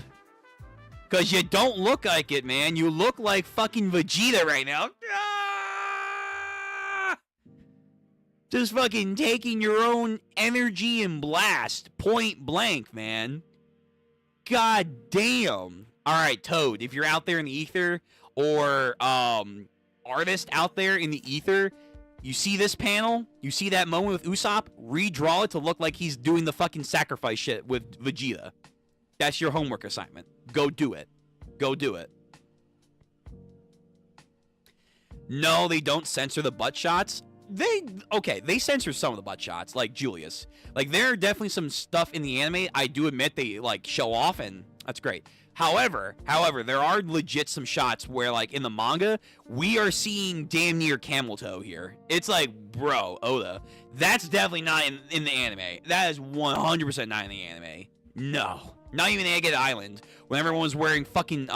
Because you don't look like it, man. You look like fucking Vegeta right now. Ah! Just fucking taking your own energy and blast. Point blank, man. God damn. Alright, Toad, if you're out there in the ether, or artist out there in the ether, you see this panel, you see that moment with Usopp, redraw it to look like he's doing the fucking sacrifice shit with Vegeta. That's your homework assignment. Go do it. Go do it. No, they don't censor the butt shots. They censor some of the butt shots, like Julius. Like, there are definitely some stuff in the anime I do admit they, like, show off, and that's great. However, there are legit some shots where, like, in the manga, we are seeing damn near camel toe here. It's like, bro, Oda, that's definitely not in the anime. That is 100% not in the anime. No. Not even Agate Island, when everyone was wearing fucking,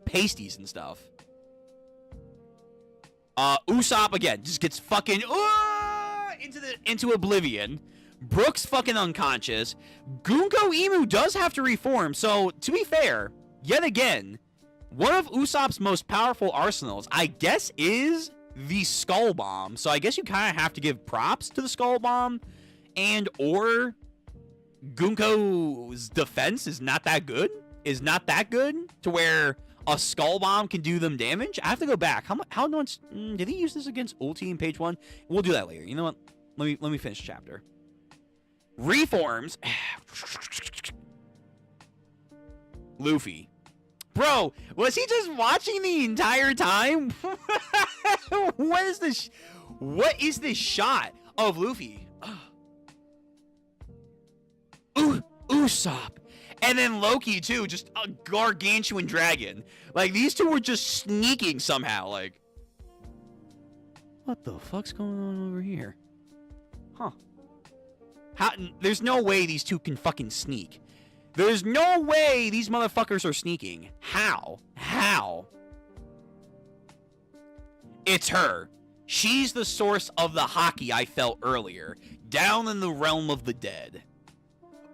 pasties and stuff. Usopp, again, just gets fucking, into oblivion. Brook's fucking unconscious. Gunko Emu does have to reform, so, to be fair, yet again, one of Usopp's most powerful arsenals, I guess, is the Skull Bomb. So I guess you kind of have to give props to the Skull Bomb, and or Gunko's defense is not that good. To where a Skull Bomb can do them damage. I have to go back. How much did he use this against Ulti in page 1? We'll do that later. You know what? Let me finish the chapter. Reforms. Luffy. Bro, was he just watching the entire time? What is this shot of Luffy? Usopp. And then Loki, too, just a gargantuan dragon. Like, these two were just sneaking somehow, like. What the fuck's going on over here? Huh. There's no way these two can fucking sneak. There's no way these motherfuckers are sneaking. How? It's her. She's the source of the hockey I felt earlier, down in the realm of the dead.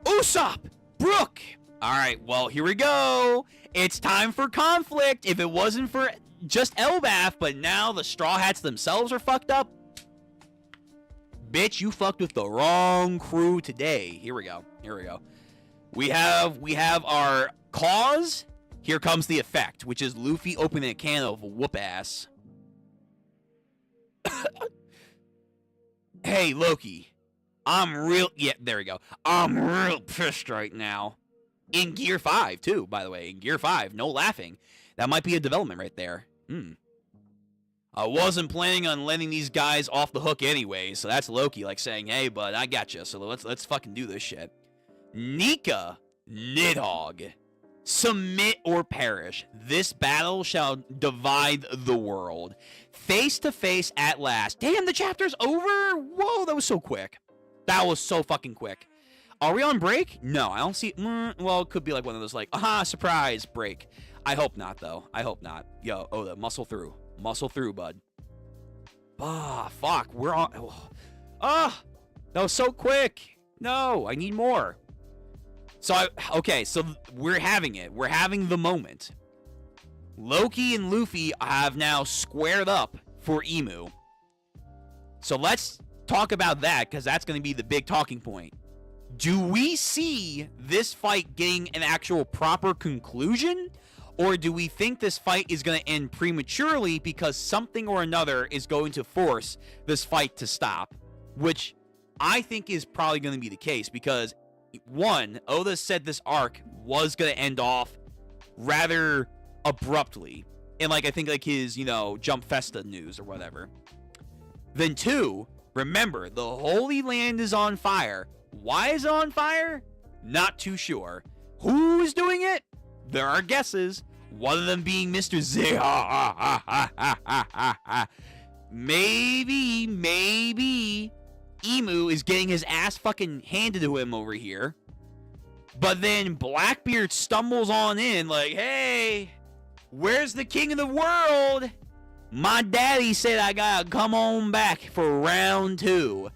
Usopp! Brook! Alright, well, here we go. It's time for conflict. If it wasn't for just Elbaf, but now the Straw Hats themselves are fucked up. Bitch, you fucked with the wrong crew today. Here we go. We have our cause. Here comes the effect, which is Luffy opening a can of whoop ass. Hey, Loki. There we go. I'm real pissed right now. In Gear 5, too, by the way. In Gear 5, no laughing. That might be a development right there. I wasn't planning on letting these guys off the hook anyway, so that's Loki, like, saying, hey, bud, I got you, so let's fucking do this shit. Nika Nidhogg. Submit or perish. This battle shall divide the world. Face to face at last. Damn, the chapter's over? Whoa, that was so quick. That was so fucking quick. Are we on break? No, I don't see. Well, it could be like one of those, like, aha, surprise break. I hope not, though. I hope not. Yo, Oda, muscle through. Muscle through, bud. Ah, fuck. We're on. Ah, that was so quick. No, I need more. So, okay, so we're having it. We're having the moment. Loki and Luffy have now squared up for Emu. So let's talk about that, because that's going to be the big talking point. Do we see this fight getting an actual proper conclusion? Or do we think this fight is going to end prematurely because something or another is going to force this fight to stop? Which I think is probably going to be the case because, one, Oda said this arc was going to end off rather abruptly. And, like, I think, like, his, Jump Festa news or whatever. Then 2, remember, the Holy Land is on fire. Why is it on fire? Not too sure. Who's doing it? There are guesses. One of them being Mr. Z. Maybe Emu is getting his ass fucking handed to him over here. But then Blackbeard stumbles on in like, hey, where's the king of the world? My daddy said I gotta come on back for round 2.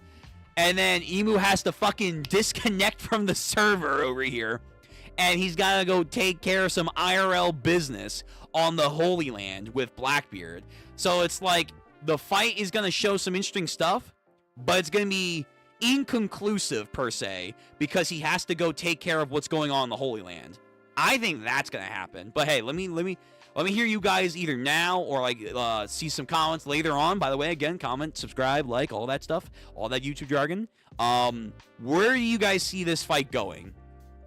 And then Emu has to fucking disconnect from the server over here. And he's gotta go take care of some IRL business on the Holy Land with Blackbeard. So it's like, the fight is gonna show some interesting stuff, but it's gonna be inconclusive per se, because he has to go take care of what's going on in the Holy Land. I think that's gonna happen. But hey, let me hear you guys either now or like see some comments later on. By the way, again, comment, subscribe, like, all that stuff, all that YouTube jargon. Where do you guys see this fight going?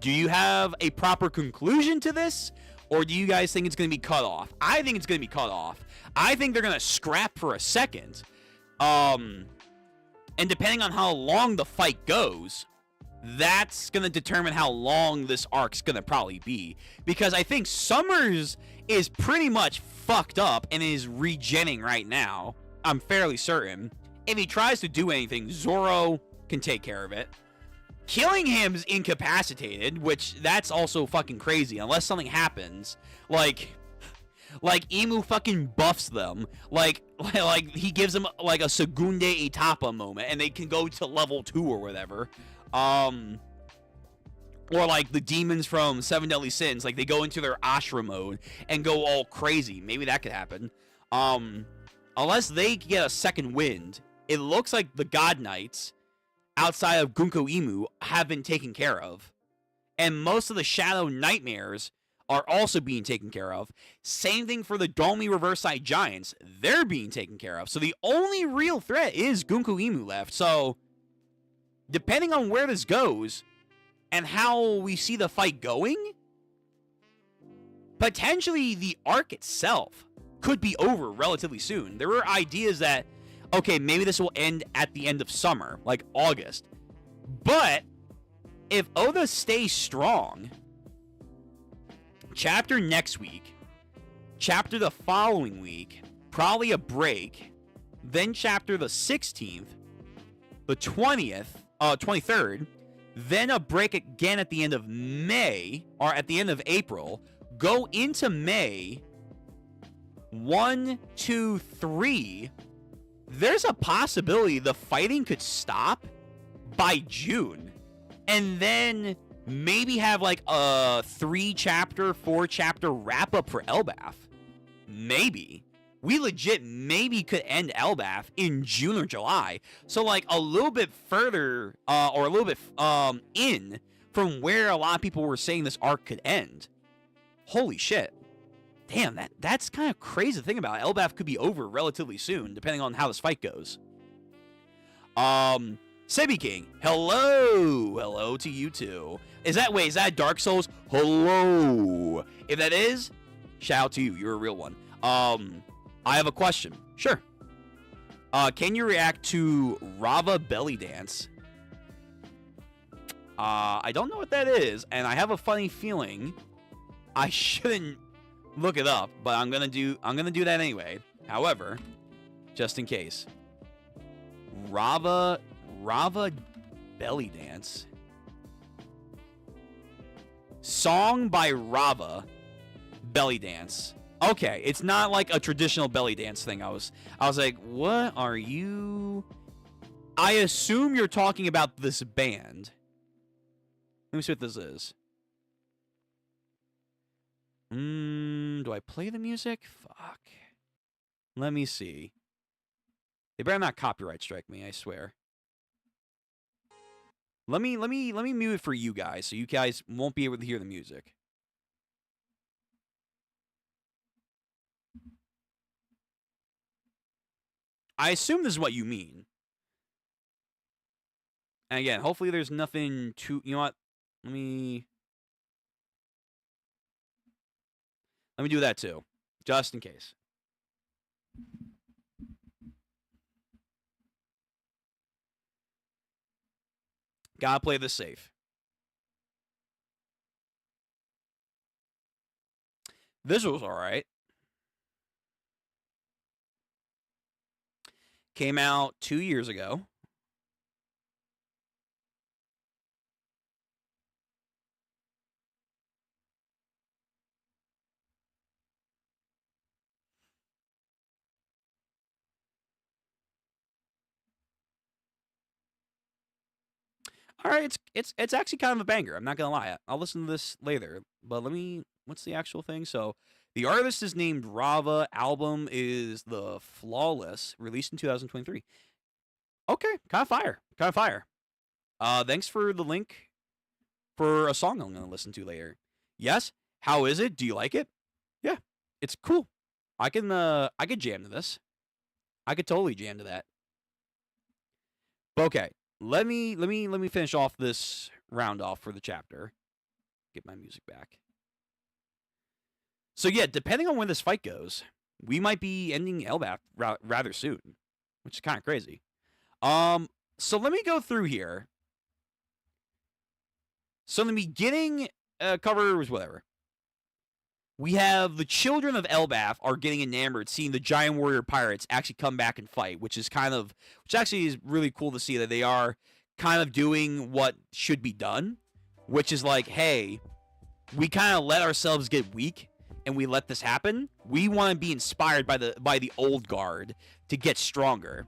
Do you have a proper conclusion to this, or do you guys think it's going to be cut off? I think it's going to be cut off. I think they're going to scrap for a second. And depending on how long the fight goes, that's going to determine how long this arc's going to probably be. Because I think Summers is pretty much fucked up and is regenning right now. I'm fairly certain. If he tries to do anything, Zoro can take care of it. Killing him is incapacitated, which that's also fucking crazy, unless something happens. Like Emu fucking buffs them. Like he gives them like a Segunde Etapa moment, and they can go to level 2 or whatever. Or like the demons from Seven Deadly Sins, like they go into their Ashra mode and go all crazy. Maybe that could happen. Unless they get a second wind, it looks like the God Knights outside of Gunko Emu have been taken care of. And most of the Shadow Nightmares are also being taken care of. Same thing for the Domi Reverse-Side Giants. They're being taken care of. So the only real threat is Gunko Emu left. So, depending on where this goes and how we see the fight going, potentially the arc itself could be over relatively soon. There were ideas that, okay, maybe this will end at the end of summer, like August. But if Oda stays strong, chapter next week, chapter the following week, probably a break, then chapter the 16th, the 23rd, then a break again at the end of May, or at the end of April, go into May, 1, 2, 3, there's a possibility the fighting could stop by June. And then maybe have like a 3-chapter, 4-chapter wrap-up for Elbaf. Maybe. We legit maybe could end Elbaf in June or July. So like a little bit further, or a little bit in from where a lot of people were saying this arc could end. Holy shit. Damn, that's kind of crazy to think about. Elbaf could be over relatively soon, depending on how this fight goes. Sebi King, hello! Hello to you too. Is that Dark Souls? Hello! If that is, shout out to you. You're a real one. I have a question. Sure. Can you react to Rava Belly Dance? I don't know what that is, and I have a funny feeling I shouldn't look it up, but I'm gonna do that anyway. However, just in case. Rava Belly Dance. Song by Rava Belly Dance. Okay, it's not like a traditional belly dance thing. I was like, what are you? I assume you're talking about this band. Let me see what this is. Do I play the music? Fuck. Let me see. They better not copyright strike me, I swear. Let me mute it for you guys, so you guys won't be able to hear the music. I assume this is what you mean. And again, hopefully there's nothing too... You know what? Let me do that too, just in case. Gotta play this safe. Visuals alright. Came out 2 years ago. All right, it's actually kind of a banger. I'm not gonna lie. I'll listen to this later. But what's the actual thing? So the artist is named Rava. Album is The Flawless, released in 2023. Okay, kind of fire. Kind of fire. Thanks for the link for a song I'm gonna listen to later. Yes. How is it? Do you like it? Yeah, it's cool. I could jam to this. I could totally jam to that. But okay. Let me finish off this round off for the chapter. Get my music back. So yeah, depending on where this fight goes, we might be ending Elbaf rather soon, which is kind of crazy. So let me go through here. So in the beginning, cover was whatever. We have the children of Elbaf are getting enamored, seeing the giant warrior pirates actually come back and fight, which actually is really cool to see that they are kind of doing what should be done, which is like, hey, we kind of let ourselves get weak and we let this happen. We want to be inspired by the old guard to get stronger.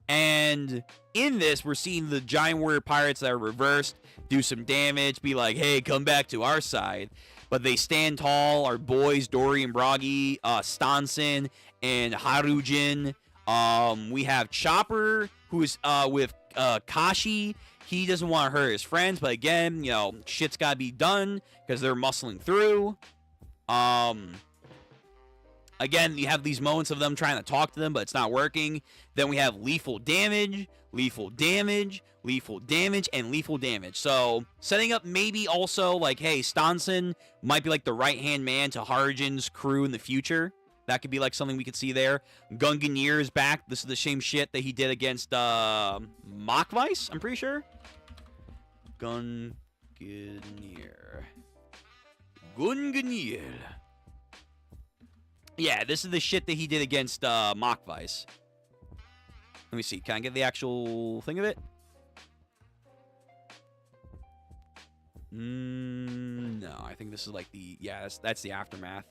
And in this, we're seeing the giant warrior pirates that are reversed do some damage, be like, hey, come back to our side. But they stand tall. Our boys, Dory and Bragi, Stanson, and Harujin. We have Chopper, who's with Kashi. He doesn't want to hurt his friends, but again, shit's got to be done because they're muscling through. Again, you have these moments of them trying to talk to them, but it's not working. Then we have lethal damage, lethal damage, lethal damage, and lethal damage. So, setting up maybe also like, hey, Stanson might be like the right-hand man to Harujin's crew in the future. That could be like something we could see there. Gungnir is back. This is the same shit that he did against Machweiss, I'm pretty sure. Gungnir. Yeah, this is the shit that he did against Machweiss. Let me see. Can I get the actual thing of it? No, I think this is like the... Yeah, that's the aftermath.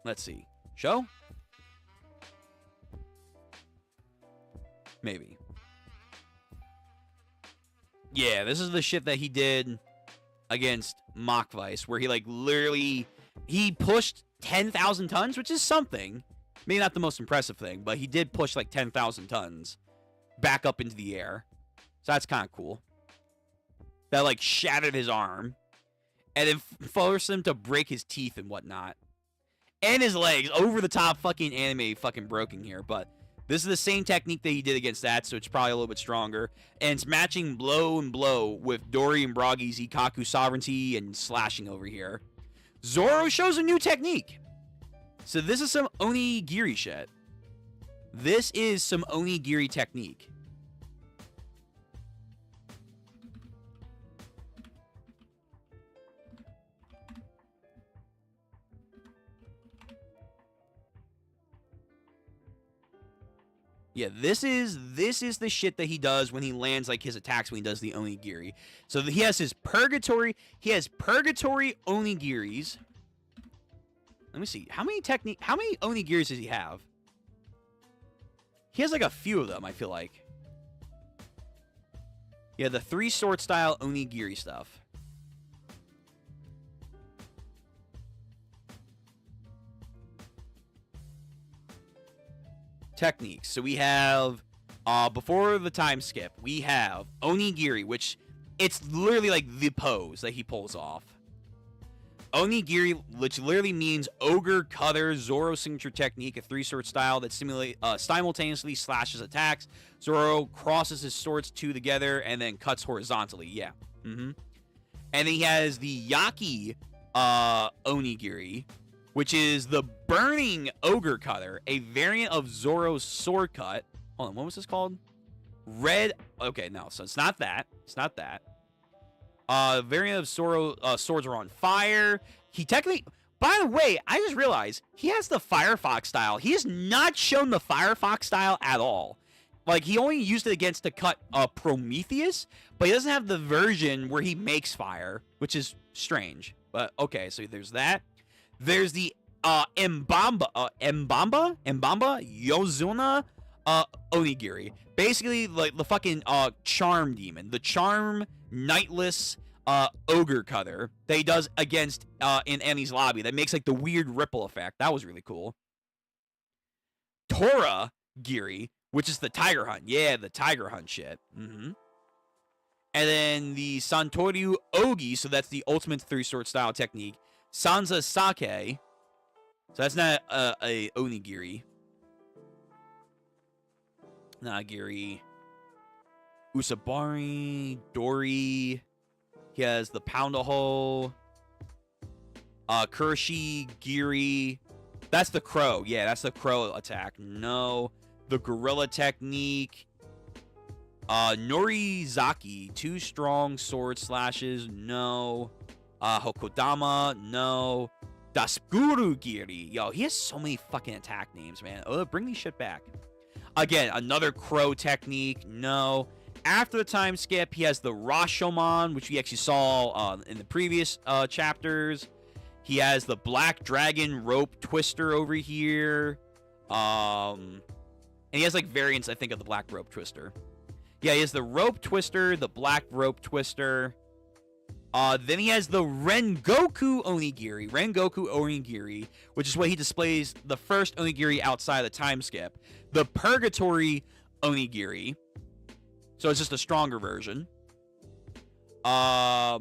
Let's see. Show? Maybe. Yeah, this is the shit that he did against Machweiss, where he, like, literally... He pushed 10,000 tons, which is something. Maybe not the most impressive thing, but he did push, like, 10,000 tons back up into the air. So that's kind of cool. That, like, shattered his arm. And then forced him to break his teeth and whatnot. And his legs. Over the top fucking anime fucking broken here. But this is the same technique that he did against that, so it's probably a little bit stronger. And it's matching blow and blow with Dory and Bragi's Ikaku sovereignty and slashing over here. Zoro shows a new technique. So this is some onigiri shit. This is some onigiri technique. Yeah, this is the shit that he does when he lands like his attacks when he does the onigiri. So he has his purgatory. He has purgatory onigiris. Let me see. How many onigiris does he have? He has like a few of them, I feel like. Yeah, the 3 sword style onigiri stuff. Techniques. So we have, before the time skip, we have onigiri, which it's literally like the pose that he pulls off. Onigiri, which literally means ogre cutter Zoro signature technique, a 3 sword style that simultaneously slashes attacks. Zoro crosses his swords 2 together and then cuts horizontally. Yeah. And then he has the Yaki onigiri, which is the Burning Ogre Cutter, a variant of Zoro's Sword Cut. Hold on, what was this called? Red. Okay, no, so it's not that. It's not that. Variant of Zoro, Swords Are on Fire. He technically. By the way, I just realized he has the Firefox style. He has not shown the Firefox style at all. Like, he only used it against to cut Prometheus, but he doesn't have the version where he makes fire, which is strange. But, okay, so there's that. There's the Mbamba Yozuna Onigiri. Basically, like, the fucking Charm Demon. The Charm Nightless Ogre Cutter that he does against in Eni's lobby. That makes, like, the weird ripple effect. That was really cool. Tora Giri, which is the Tiger Hunt. Yeah, the Tiger Hunt shit. And then the Santoryu Ogi, so that's the ultimate three-sword style technique. Sanza Sake, so that's not a Onigiri. Nagiri. Usabari, Dori. He has the Pound-a-Hole. Kurshi, Giri. That's the crow. Yeah, that's the crow attack. No. The gorilla technique. Norizaki. 2 strong sword slashes. No. Hokodama. No. Dasguru Giri. Yo, he has so many fucking attack names, man. Oh, bring these shit back. Again, another crow technique. No. After the time skip, he has the Rashomon, which we actually saw in the previous chapters. He has the Black Dragon Rope Twister over here. And he has, like, variants, I think, of the Black Rope Twister. Yeah, he has the Rope Twister, the Black Rope Twister. Then he has the Rengoku Onigiri. Rengoku Onigiri, which is what he displays the first Onigiri outside of the time skip. The Purgatory Onigiri. So it's just a stronger version. Ultra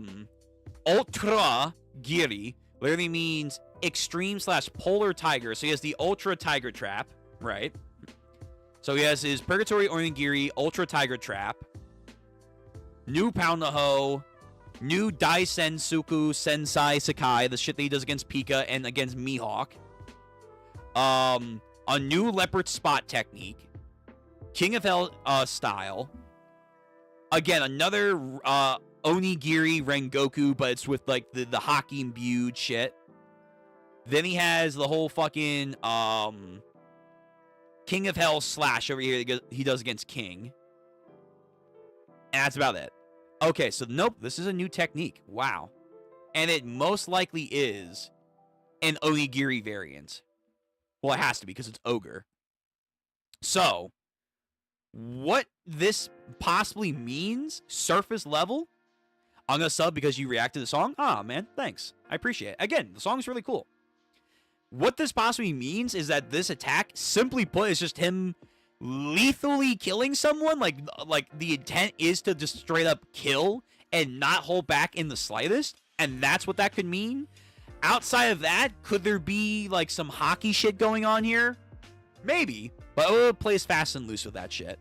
Giri literally means extreme / polar tiger. So he has the Ultra Tiger Trap, right? So he has his Purgatory Onigiri Ultra Tiger Trap. New Pound-a-Ho. New Daisensuku Sensai Sakai, the shit that he does against Pika and against Mihawk. A new Leopard Spot technique. King of Hell style. Again, another Onigiri Rengoku, but it's with, like, the hockey imbued shit. Then he has the whole fucking King of Hell slash over here that he does against King. And that's about it. Okay, so nope, this is a new technique. Wow. And it most likely is an Onigiri variant. Well, it has to be because it's Ogre. So, what this possibly means, surface level, I'm going to sub because you reacted to the song. Ah, man, thanks. I appreciate it. Again, the song's really cool. What this possibly means is that this attack, simply put, is just him lethally killing someone. Like the intent is to just straight up kill and not hold back in the slightest. And that's what that could mean. Outside of that, could there be, like, some hockey shit going on here? Maybe. But Oda plays fast and loose with that shit.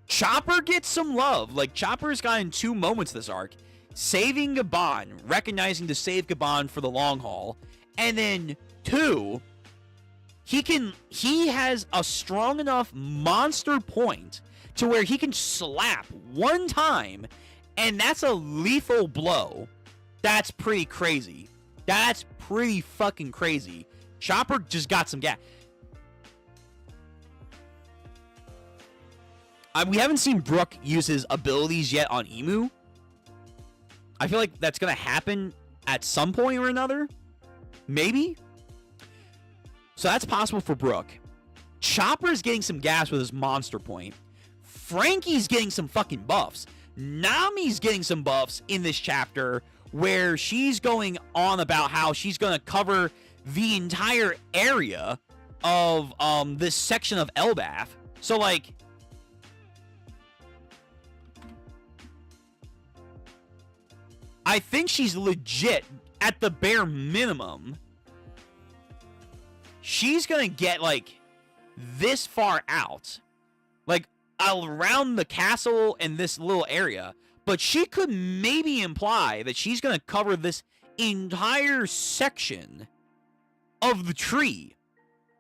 Chopper gets some love. Like, Chopper's gotten 2 moments this arc. Saving Gabon, recognizing to save Gabon for the long haul. And then 2, he has a strong enough monster point to where he can slap 1 time, and that's a lethal blow. That's pretty crazy. That's pretty fucking crazy. Chopper just got some gas. We haven't seen Brook use his abilities yet on Emu. I feel like that's going to happen at some point or another. Maybe. So that's possible for Brook. Chopper's getting some gas with his monster point. Frankie's getting some fucking buffs. Nami's getting some buffs in this chapter where she's going on about how she's going to cover the entire area of this section of Elbaf. So, like, I think she's legit, at the bare minimum, she's gonna get, like, this far out, like, around the castle and this little area, but she could maybe imply that she's gonna cover this entire section of the tree.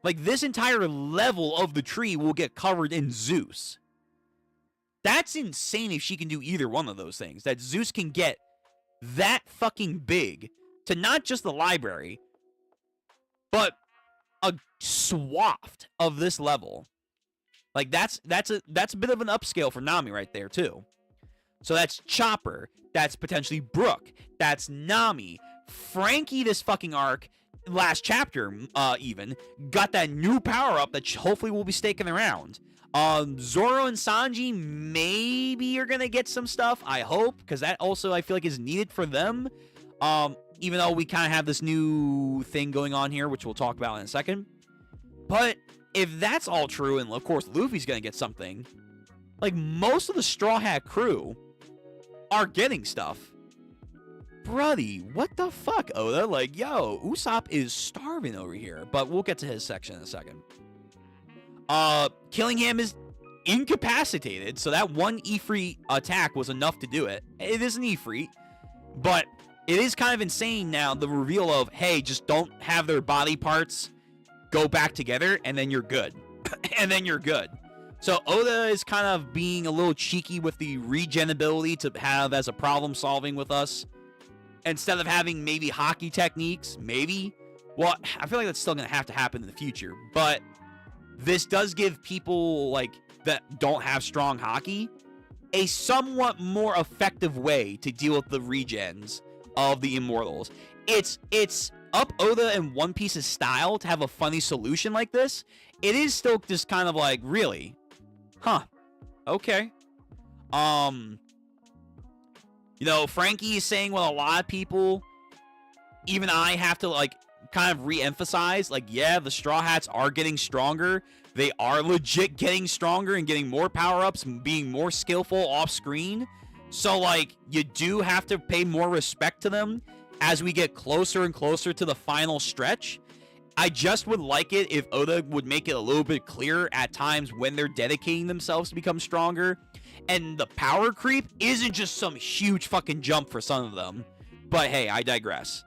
Like, this entire level of the tree will get covered in Zeus. That's insane if she can do either one of those things. That Zeus can get that fucking big to not just the library, but a swath of this level. Like, that's a bit of an upscale for Nami right there, too. So that's Chopper. That's potentially Brook. That's Nami. Frankie, this fucking arc, last chapter, even, got that new power-up that hopefully will be staking around. Zoro and Sanji maybe are gonna get some stuff, I hope, because that also, I feel like, is needed for them. Even though we kind of have this new thing going on here, which we'll talk about in a second. But if that's all true, and of course Luffy's gonna get something, like, most of the Straw Hat crew are getting stuff. Bruddy, what the fuck, Oda? Like, yo, Usopp is starving over here. But we'll get to his section in a second. Killingham is incapacitated, so that one Ifrit attack was enough to do it. It is an Ifrit, but it is kind of insane now, the reveal of, hey, just don't have their body parts go back together, and then you're good. And then you're good. So Oda is kind of being a little cheeky with the regen ability to have as a problem solving with us. Instead of having maybe hockey techniques, maybe. Well, I feel like that's still going to happen in the future. But this does give people, like, that don't have strong hockey a somewhat more effective way to deal with the regens of the Immortals. It's up Oda and One Piece's style to have a funny solution like this. It is still just kind of like, really? Huh. Okay. You know, Frankie is saying what a lot of people, even I, have to, like, kind of re-emphasize. Like, yeah, the Straw Hats are getting stronger. They are legit getting stronger and getting more power-ups and being more skillful off-screen. So, like, you do have to pay more respect to them as we get closer and closer to the final stretch. I just would like it if Oda would make it a little bit clearer at times when they're dedicating themselves to become stronger. And the power creep isn't just some huge fucking jump for some of them. But hey, I digress.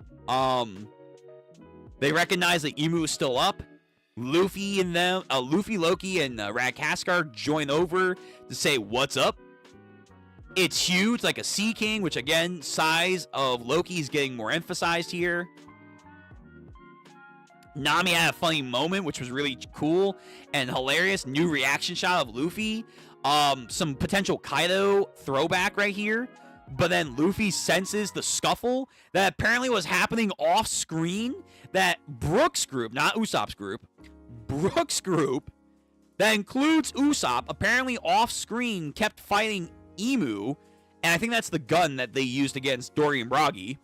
They recognize that Imu is still up. Luffy, Loki, and Raghaskar join over to say, what's up? It's huge, like a Sea King, which again, size of Loki is getting more emphasized here. Nami had a funny moment, which was really cool and hilarious. New reaction shot of Luffy. Some potential Kaido throwback right here. But then Luffy senses the scuffle that apparently was happening off screen. That Brook's group, not Usopp's group, Brook's group, that includes Usopp, apparently off screen kept fighting Imu. And I think that's the gun that they used against Dory and Bragi.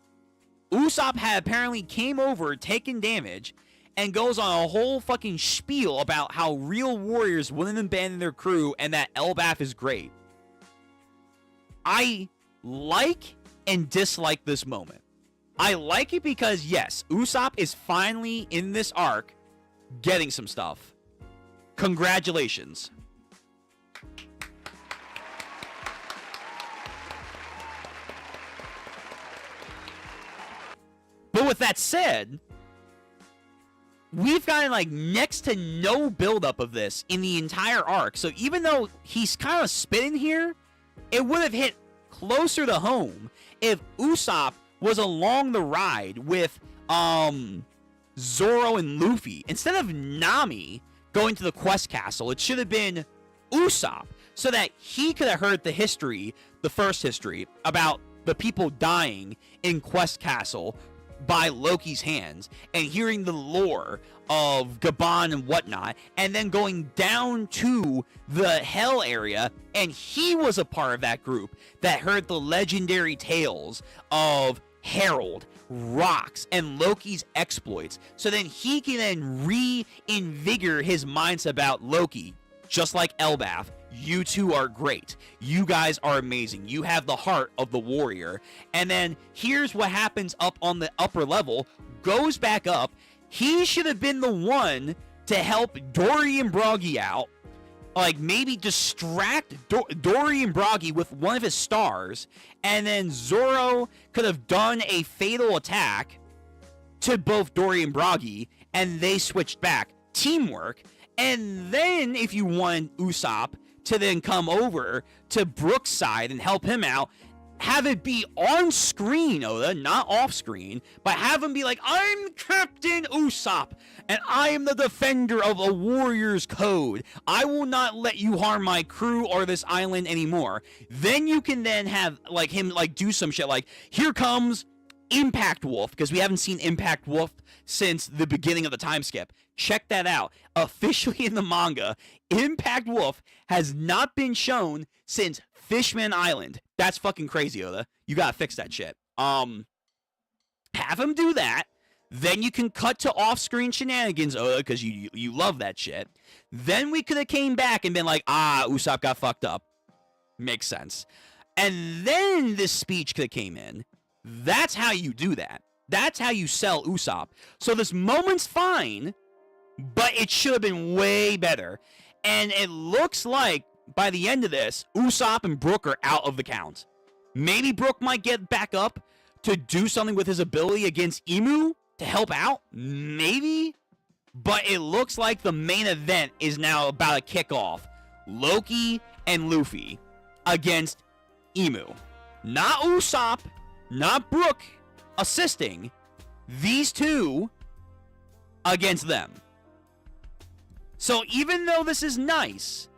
Usopp had apparently came over, taken damage, and goes on a whole fucking spiel about how real warriors wouldn't abandon their crew and that Elbaf is great. I like and dislike this moment. I like it because, yes, Usopp is finally, in this arc, getting some stuff. Congratulations. But with that said, we've gotten, like, next to no buildup of this in the entire arc. So even though he's kind of spitting here, it would have hit closer to home if Usopp was along the ride with Zoro and Luffy. Instead of Nami going to the Quest Castle, it should have been Usopp, so that he could have heard the history, the first history, about the people dying in Quest Castle by Loki's hands, and hearing the lore of Gabon and whatnot, and then going down to the Hell area, and he was a part of that group that heard the legendary tales of Herald, Rocks, and Loki's exploits, so then he can then reinvigorate his mindset about Loki, just like Elbaf. You two are great. You guys are amazing. You have the heart of the warrior. And then here's what happens up on the upper level. Goes back up. He should have been the one to help Dory and Broggy out. like maybe distract Dorian Bragi with one of his stars, and then Zoro could have done a fatal attack to both Dorian Bragi, and they switched back. Teamwork. And then if you want Usopp to then come over to Brook's side and help him out, have it be on screen, Oda, not off screen, but have him be like, I'm Captain Usopp, and I am the defender of a warrior's code. I will not let you harm my crew or this island anymore. Then you can then have like him like do some shit like, here comes Impact Wolf, because we haven't seen Impact Wolf since the beginning of the time skip. Check that out. Officially in the manga, Impact Wolf has not been shown since Fishman Island. That's fucking crazy, Oda. You gotta fix that shit. Have him do that. Then you can cut to off-screen shenanigans, Oda, because you love that shit. Then we could have came back and been like, Usopp got fucked up. Makes sense. And then this speech could have came in. That's how you do that. That's how you sell Usopp. So this moment's fine, but it should have been way better. And it looks like by the end of this, Usopp and Brook are out of the count. Maybe Brook might get back up to do something with his ability against Imu to help out. Maybe. But it looks like the main event is now about to kick off. Loki and Luffy against Imu. Not Usopp, not Brook assisting. These two against them. So even though this is nice,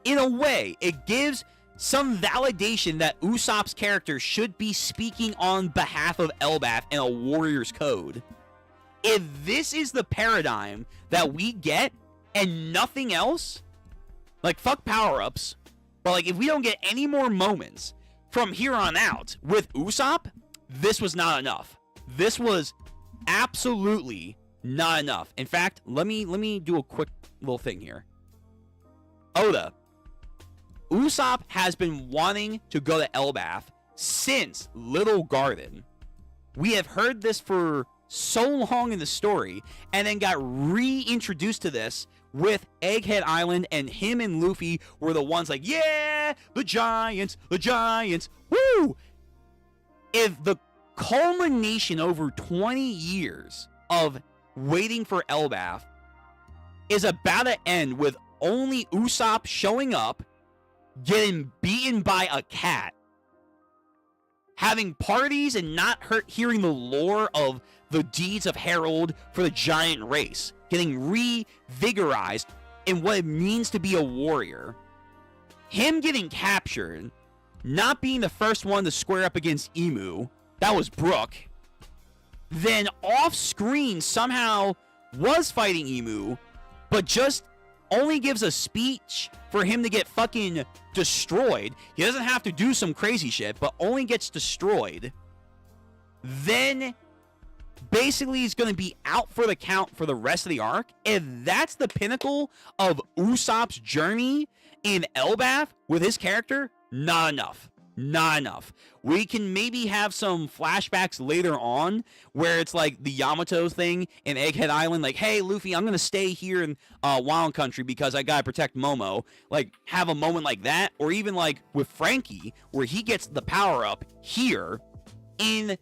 in a way, it gives some validation that Usopp's character should be speaking on behalf of Elbaf in a warrior's code. If this is the paradigm that we get and nothing else, like fuck power-ups, but like if we don't get any more moments from here on out with Usopp, this was not enough. This was absolutely not enough. In fact, let me do a quick little thing here. Oda, Usopp has been wanting to go to Elbaf since Little Garden. We have heard this for so long in the story, and then got reintroduced to this with Egghead Island, and him and Luffy were the ones like, yeah, the Giants, woo! If the culmination over 20 years of waiting for Elbaf is about to end with only Usopp showing up, getting beaten by a cat, having parties and not hearing the lore of the deeds of Herald for the giant race, getting revigorized in what it means to be a warrior, him getting captured, not being the first one to square up against Imu, that was Brook, then off screen somehow was fighting Imu, but just only gives a speech for him to get fucking destroyed. He doesn't have to do some crazy shit, but only gets destroyed. Then basically he's going to be out for the count for the rest of the arc. If that's the pinnacle of Usopp's journey in Elbaf with his character, not enough. Not enough. We can maybe have some flashbacks later on where it's like the Yamato thing in Egghead Island, like, hey, Luffy, I'm going to stay here in Wild Country because I got to protect Momo. Like, have a moment like that. Or even like with Frankie, where he gets the power up here in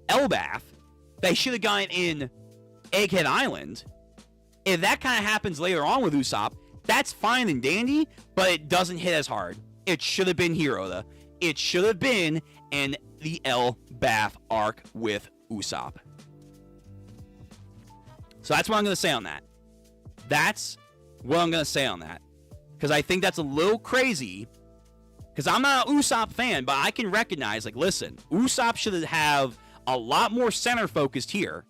Elbaf. They should have gotten in Egghead Island. If that kind of happens later on with Usopp, that's fine and dandy, but it doesn't hit as hard. It should have been here, Oda. It should have been in the Elbaf arc with Usopp. So that's what I'm going to say on that. That's what I'm going to say on that. Because I think that's a little crazy. Because I'm not an Usopp fan, but I can recognize, like, listen, Usopp should have a lot more center focused here,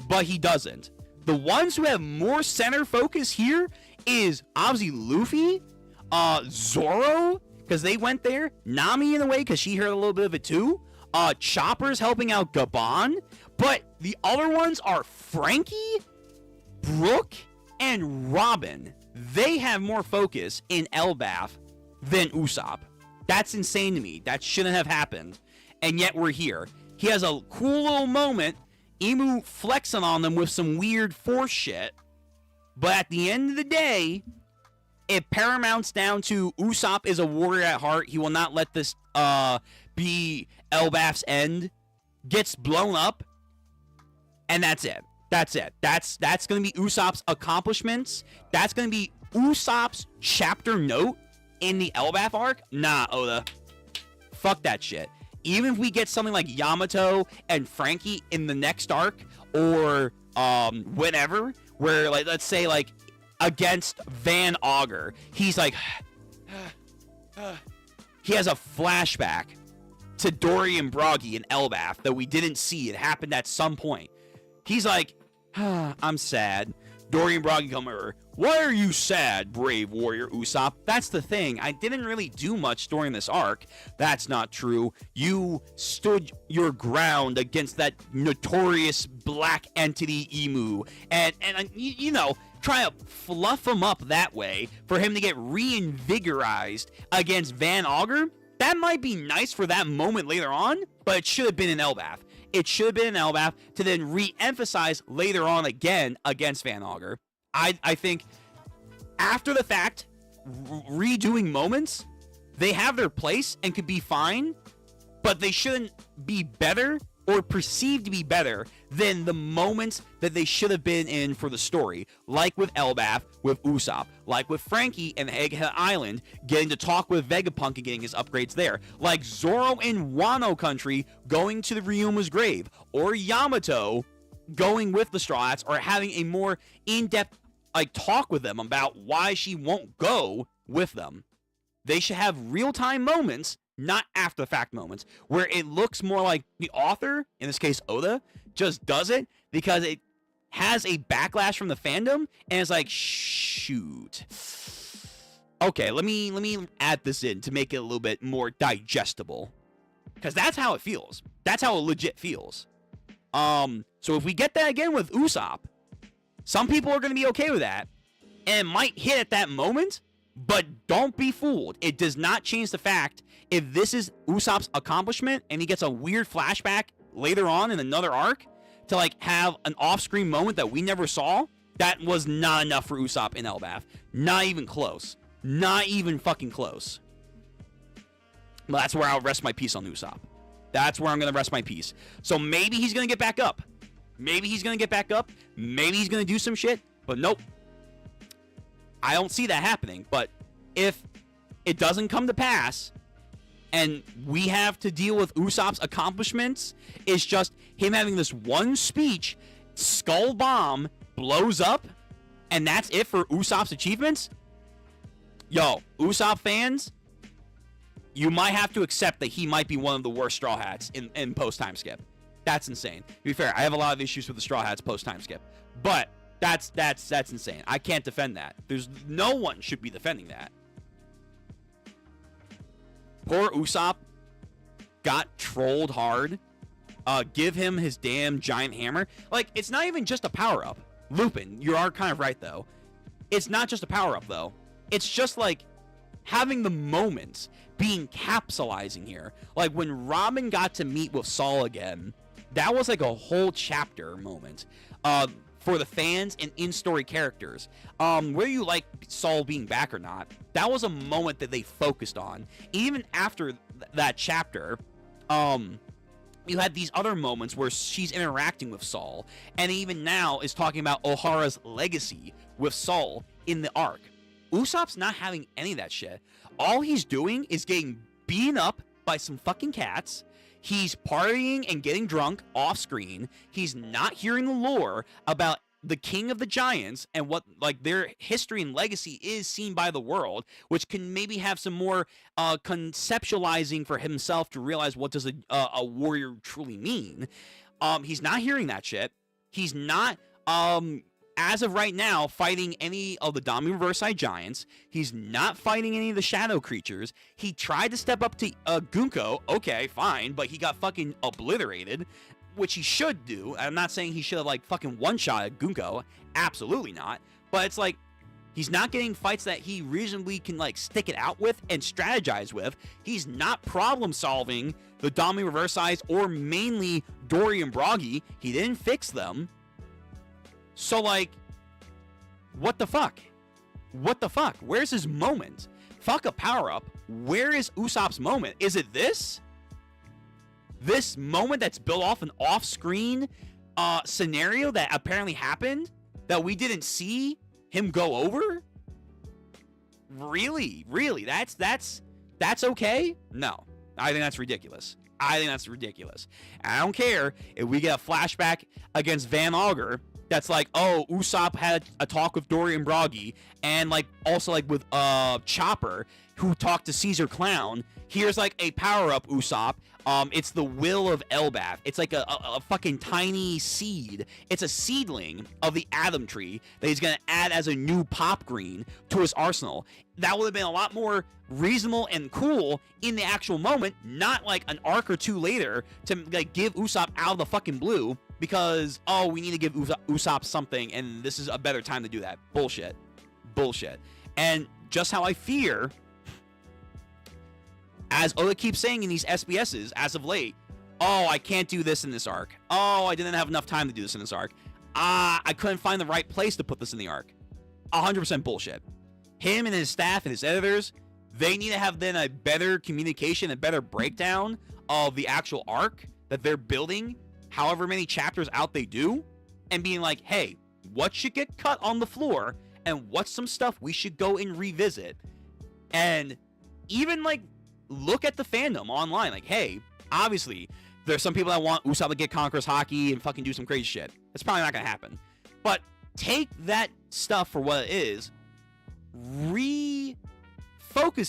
but he doesn't. The ones who have more center focus here is obviously Luffy, Zoro, because they went there. Nami in a way, because she heard a little bit of it too. Chopper's helping out Gabon. But the other ones are Frankie, Brook, and Robin. They have more focus in Elbaf than Usopp. That's insane to me. That shouldn't have happened. And yet we're here. He has a cool little moment. Imu flexing on them with some weird force shit. But at the end of the day, It paramounts down to Usopp is a warrior at heart. He will not let this be Elbaf's end. Gets blown up, and that's it. That's it. That's going to be Usopp's accomplishments. That's going to be Usopp's chapter note in the Elbaf arc. Nah, Oda. Fuck that shit. Even if we get something like Yamato and Frankie in the next arc, or whenever, where, like, let's say, like, against Van Augur, he's like, he has a flashback to Dorian Broggy and Elbaf that we didn't see. It happened at some point. He's like, I'm sad. Dorian Broggy come over. Why are you sad, brave warrior Usopp? That's the thing. I didn't really do much during this arc. That's not true. You stood your ground against that notorious black entity Emu. And you know, try to fluff him up that way for him to get reinvigorized against Van Augur. That might be nice for that moment later on, but it should have been in Elbaf. It should have been in Elbaf to then re-emphasize later on again against Van Augur. I think after the fact, redoing moments, they have their place and could be fine, but they shouldn't be better or perceived to be better than the moments that they should have been in for the story, like with Elbaf, with Usopp, like with Frankie and Egghead Island, getting to talk with Vegapunk and getting his upgrades there, like Zoro in Wano Country going to the Ryuma's grave, or Yamato going with the Straw Hats, or having a more in-depth like talk with them about why she won't go with them. They should have real-time moments, not after-the-fact moments, where it looks more like the author, in this case Oda, just does it because it has a backlash from the fandom, and it's like, shoot. Okay, let me add this in to make it a little bit more digestible, because that's how it feels. That's how it legit feels. So if we get that again with Usopp, some people are going to be okay with that, and it might hit at that moment, but don't be fooled. It does not change the fact if this is Usopp's accomplishment and he gets a weird flashback later on in another arc to like have an off-screen moment that we never saw, that was not enough for Usopp in Elbaf. Not even close. Not even fucking close. Well, that's where I'll rest my piece on Usopp. That's where I'm going to rest my piece. So maybe he's going to get back up. Maybe he's going to get back up. Maybe he's going to do some shit. But nope. I don't see that happening. But if it doesn't come to pass and we have to deal with Usopp's accomplishments, it's just him having this one speech, Skull Bomb blows up, and that's it for Usopp's achievements? Yo, Usopp fans, you might have to accept that he might be one of the worst Straw Hats in post-time skip. That's insane. To be fair, I have a lot of issues with the Straw Hats post-time skip. But that's insane. I can't defend that. There's no one should be defending that. Poor Usopp got trolled hard. Give him his damn giant hammer. Like, it's not even just a power-up. Lupin, you are kind of right, though. It's not just a power-up, though. It's just, like, having the moments being capsulizing here. Like, when Robin got to meet with Saul again, that was, like, a whole chapter moment. For the fans and in-story characters. Whether you like Saul being back or not, that was a moment that they focused on. Even after that chapter, you had these other moments where she's interacting with Saul, and even now is talking about Ohara's legacy with Saul in the arc. Usopp's not having any of that shit. All he's doing is getting beaten up by some fucking cats. He's partying and getting drunk off screen. He's not hearing the lore about the King of the Giants and what like their history and legacy is seen by the world, which can maybe have some more conceptualizing for himself to realize what does a warrior truly mean. He's not hearing that shit. He's not as of right now fighting any of the Dami Reversi giants. He's not fighting any of the shadow creatures. He tried to step up to Gunko. Okay, fine, but he got fucking obliterated, which he should do. I'm not saying he should have like fucking one-shot at Gunko. Absolutely not. But it's like he's not getting fights that he reasonably can like stick it out with and strategize with. He's not problem solving the Dami Reversi or mainly Dorian Broggy. He didn't fix them. So, like, what the fuck? What the fuck? Where's his moment? Fuck a power-up. Where is Usopp's moment? Is it this? This moment that's built off an off-screen scenario that apparently happened that we didn't see him go over? Really? Really? That's okay? No. I think that's ridiculous. I think that's ridiculous. And I don't care if we get a flashback against Van Augur that's like, oh, Usopp had a talk with Dorian Broggy, and like also like with Chopper, who talked to Caesar Clown. Here's like a power-up Usopp. It's the will of Elbaf. It's like a fucking tiny seed. It's a seedling of the Atom Tree that he's gonna add as a new pop green to his arsenal. That would have been a lot more reasonable and cool in the actual moment, not like an arc or two later to like give Usopp out of the fucking blue because, oh, we need to give Usopp something and this is a better time to do that. Bullshit. Bullshit. And just how I fear, as Oda keeps saying in these SBSs as of late, oh, I can't do this in this arc. Oh, I didn't have enough time to do this in this arc. I couldn't find the right place to put this in the arc. 100% bullshit. Him and his staff and his editors, they need to have then a better communication, a better breakdown of the actual arc that they're building, however many chapters out they do, and being like, hey, what should get cut on the floor, and what's some stuff we should go and revisit. And even like look at the fandom online, like, hey, obviously there's some people that want Usopp to get Conqueror's Haki and fucking do some crazy shit. It's probably not gonna happen. But take that stuff for what it is, refocus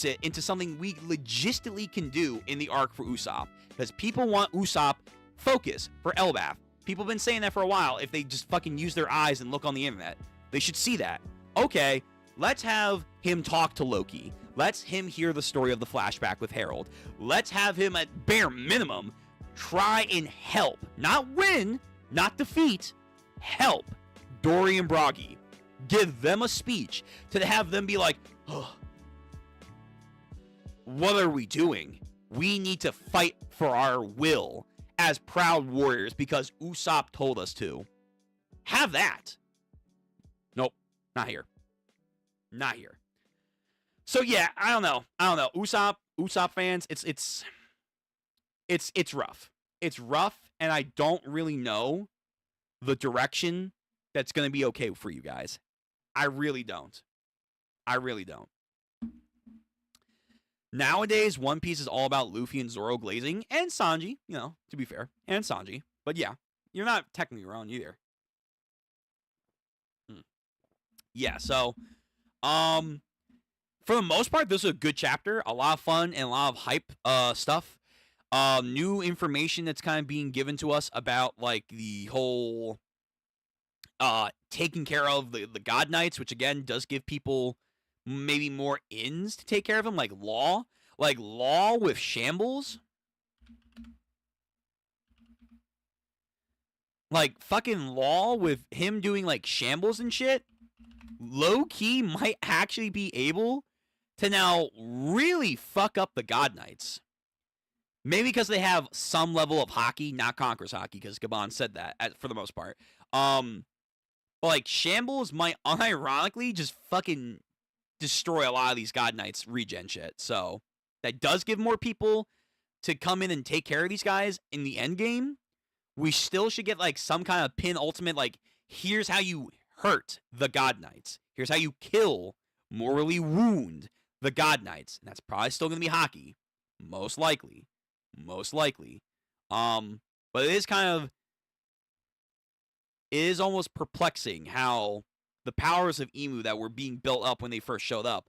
it into something we logistically can do in the arc for Usopp. Because people want Usopp focus for Elbaf. People have been saying that for a while. If they just fucking use their eyes and look on the internet, they should see that. Okay, let's have him talk to Loki. Let's him hear the story of the flashback with Harold. Let's have him at bare minimum try and help, not win, not defeat, help Dorian Broggy. Give them a speech to have them be like, oh, what are we doing? We need to fight for our will as proud warriors because Usopp told us to. Have that. Nope, not here. Not here. So yeah, I don't know. Usopp fans, it's rough. It's rough, and I don't really know the direction that's going to be okay for you guys. I really don't. Nowadays, One Piece is all about Luffy and Zoro glazing, and Sanji, you know, to be fair, and Sanji. But yeah, you're not technically wrong either. Yeah, so, for the most part, this is a good chapter. A lot of fun and a lot of hype stuff. New information that's kind of being given to us about, like, the whole taking care of the God Knights, which, again, does give people maybe more ins to take care of them, like Law. Like, Law with Shambles. Like, fucking Law with him doing, like, Shambles and shit. Low-key might actually be able to now really fuck up the God Knights. Maybe because they have some level of Haki, not Conqueror's Haki, because Gabon said that for the most part. But like Shambles might unironically just fucking destroy a lot of these God Knights regen shit. So that does give more people to come in and take care of these guys in the end game. We still should get like some kind of pin ultimate, like here's how you hurt the God Knights. Here's how you kill, morally wound the God Knights. And that's probably still going to be Haki. Most likely. But it is kind of, it is almost perplexing how the powers of Imu that were being built up when they first showed up,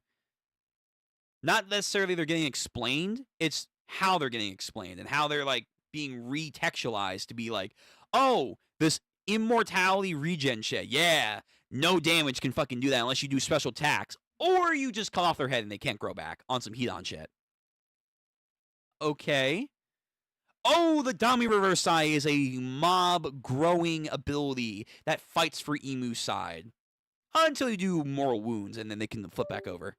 not necessarily they're getting explained, it's how they're getting explained and how they're like being retextualized to be like, oh, this immortality regen shit, yeah, no damage can fucking do that unless you do special attacks, or you just cut off their head and they can't grow back on some Hedon shit. Okay. Oh, the Dami Reverse Sai is a mob growing ability that fights for Imu's side. Until you do moral wounds, and then they can flip back over.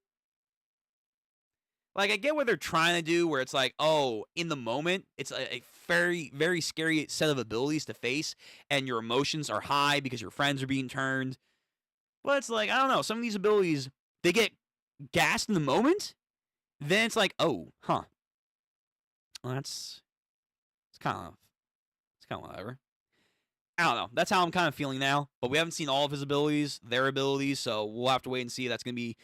Like, I get what they're trying to do, where it's like, oh, in the moment, it's a very, very scary set of abilities to face, and your emotions are high because your friends are being turned. But it's like, I don't know, some of these abilities they get gassed in the moment, then it's like, oh, huh. Well, it's kind of whatever. I don't know. That's how I'm kind of feeling now. But we haven't seen all of his abilities, their abilities, so we'll have to wait and see. That's going to be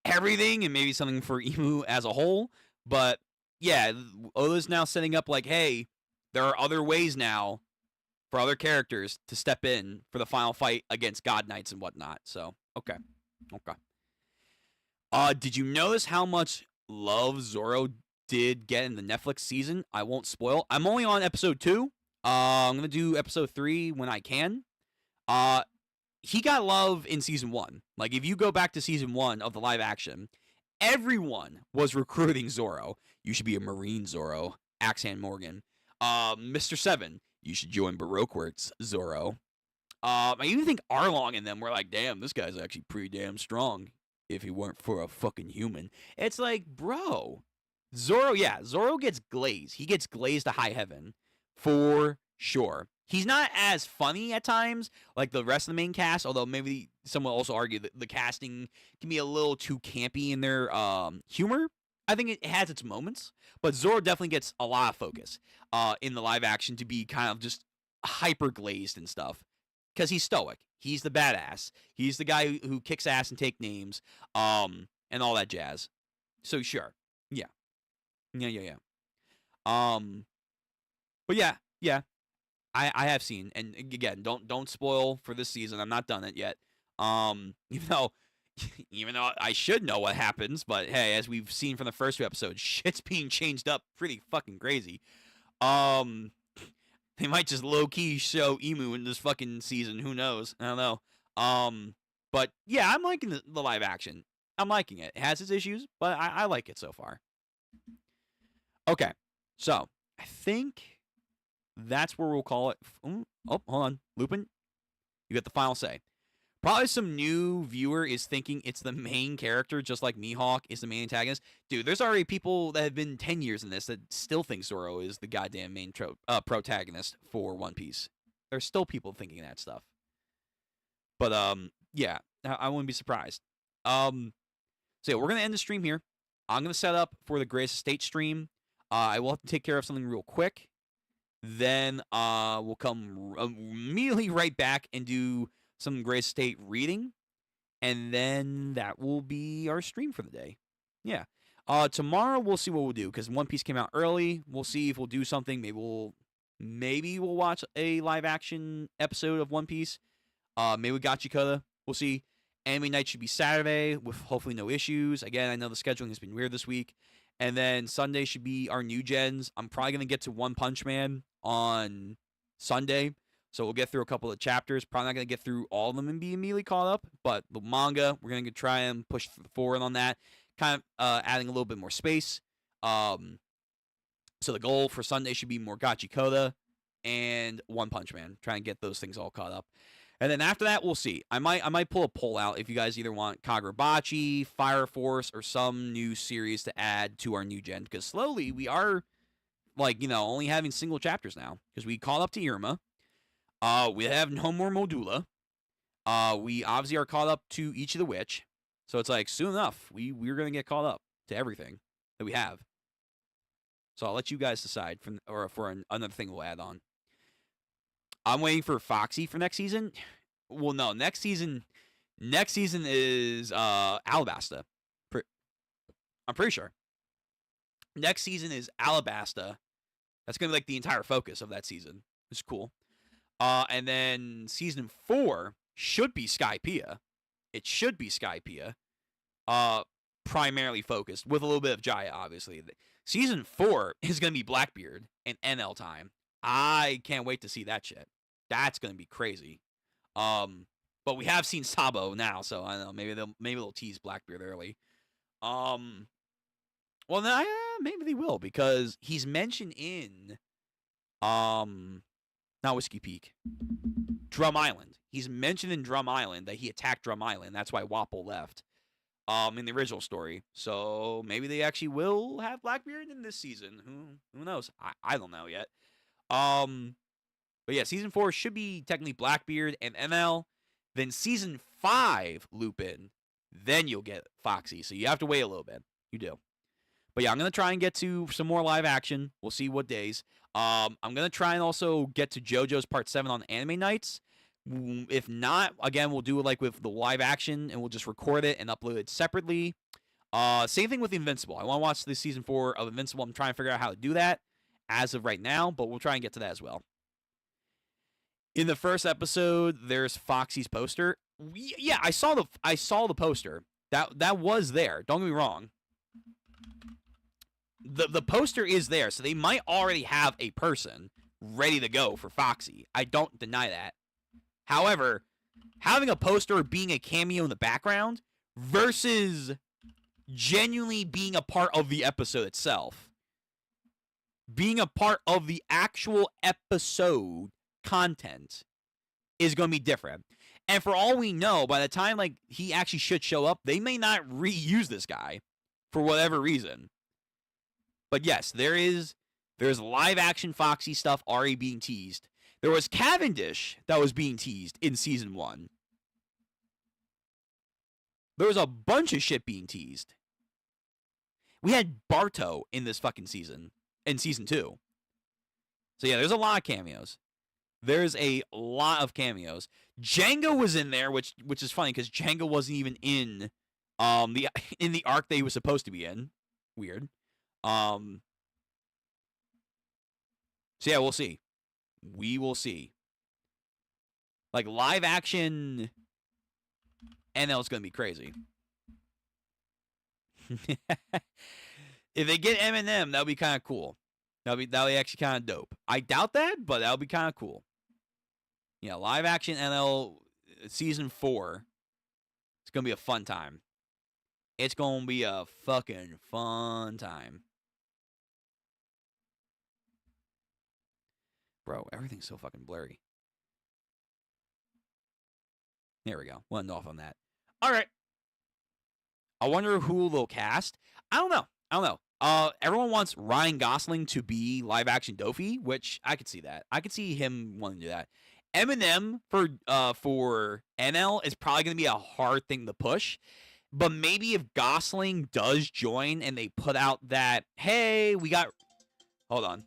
everything and maybe something for Emu as a whole. But yeah, Oda's now setting up like, hey, there are other ways now for other characters to step in for the final fight against God Knights and whatnot. So, okay. Did you notice how much love Zoro did get in the Netflix season? I won't spoil. I'm only on episode 2. I'm gonna do episode 3 when I can. He got love in season 1. Like, if you go back to season 1 of the live action, everyone was recruiting Zoro. You should be a Marine, Zoro. Axan Morgan. Mr. 7, you should join Baroque Works, Zoro. I even think Arlong and them were like, damn, this guy's actually pretty damn strong. If he weren't for a fucking human. It's like, bro. Zoro gets glazed. He gets glazed to high heaven. For sure. He's not as funny at times like the rest of the main cast, although maybe someone will also argue that the casting can be a little too campy in their humor. I think it has its moments, but Zoro definitely gets a lot of focus in the live action to be kind of just hyper glazed and stuff because he's stoic. He's the badass. He's the guy who kicks ass and take names, and all that jazz. So sure, yeah. But yeah. I have seen, and again, don't spoil for this season. I'm not done it yet. Even though I should know what happens, but hey, as we've seen from the first 2 episodes, shit's being changed up pretty fucking crazy. They might just low-key show Emu in this fucking season. Who knows? I don't know. But yeah, I'm liking the live action. I'm liking it. It has its issues, but I like it so far. Okay, so I think that's where we'll call it. Oh, hold on. Lupin, you get the final say. Probably some new viewer is thinking it's the main character, just like Mihawk is the main antagonist. Dude, there's already people that have been 10 years in this that still think Zoro is the goddamn main protagonist for One Piece. There's still people thinking that stuff. But, yeah, I wouldn't be surprised. So, yeah, we're going to end the stream here. I'm going to set up for the Grace Estate stream. I will have to take care of something real quick. Then we'll come immediately right back and do some Grace Estate reading, and then that will be our stream for the day. Yeah. Tomorrow we'll see what we'll do because One Piece came out early. We'll see if we'll do something. Maybe we'll watch a live action episode of One Piece. Maybe Gachikota. We'll see. Anime night should be Saturday with hopefully no issues. Again, I know the scheduling has been weird this week. And then Sunday should be our new gens. I'm probably going to get to One Punch Man on Sunday. So we'll get through a couple of chapters. Probably not going to get through all of them and be immediately caught up. But the manga, we're going to try and push forward on that. Kind of adding a little bit more space. So the goal for Sunday should be more Gachikota and One Punch Man. Try and get those things all caught up. And then after that, we'll see. I might pull a poll out if you guys either want Kagurabachi, Fire Force, or some new series to add to our new gen. Because slowly we are, only having single chapters now. Because we caught up to Irma. We have no more Modula. We obviously are caught up to Each of the Witch. So it's like, soon enough, we're going to get caught up to everything that we have. So I'll let you guys decide for another thing we'll add on. I'm waiting for Foxy for next season. Well, no, next season is Alabasta. I'm pretty sure. Next season is Alabasta. That's going to be like the entire focus of that season. It's cool. And then season 4 should be Skypiea. It should be Skypiea. Primarily focused with a little bit of Jaya, obviously. Season 4 is going to be Blackbeard and NL time. I can't wait to see that shit. That's going to be crazy. But we have seen Sabo now, so I don't know. Maybe they'll tease Blackbeard early. Well, no, maybe they will because he's mentioned in not Whiskey Peak, Drum Island. He's mentioned in Drum Island that he attacked Drum Island. That's why Wapol left. In the original story. So maybe they actually will have Blackbeard in this season. Who knows? I don't know yet. But yeah, season 4 should be technically Blackbeard and ML. Then season 5, Lupin, then you'll get Foxy. So you have to wait a little bit. You do. But yeah, I'm going to try and get to some more live action. We'll see what days. I'm going to try and also get to JoJo's Part 7 on anime nights. If not, again, we'll do it like with the live action, and we'll just record it and upload it separately. Same thing with Invincible. I want to watch the season 4 of Invincible. I'm trying to figure out how to do that as of right now, but we'll try and get to that as well. In the first episode, there's Foxy's poster. Yeah, I saw the poster. That was there. Don't get me wrong. The poster is there, so they might already have a person ready to go for Foxy. I don't deny that. However, having a poster being a cameo in the background versus genuinely being a part of the episode itself, being a part of the actual episode content is going to be different. And for all we know, by the time like he actually should show up, they may not reuse this guy for whatever reason. But yes, there's live action Foxy stuff already being teased. There was Cavendish that was being teased in season 1. There was a bunch of shit being teased. We had Barto in this fucking season, in season 2. So yeah, there's a lot of cameos. There's a lot of cameos. Django was in there, which is funny because Django wasn't even in the arc that he was supposed to be in. Weird. So yeah, we'll see. We will see. Like live action NL is gonna be crazy. If they get Eminem, that'll be kind of cool. That'll be actually kind of dope. I doubt that, but that'll be kind of cool. Yeah, live action NL season 4. It's gonna be a fun time. It's gonna be a fucking fun time. Bro, everything's so fucking blurry. There we go. We'll end off on that. All right. I wonder who they'll cast. I don't know. Everyone wants Ryan Gosling to be live action Dofi, which I could see that. I could see him wanting to do that. Eminem for NL is probably going to be a hard thing to push. But maybe if Gosling does join and they put out that, hey, we got... Hold on.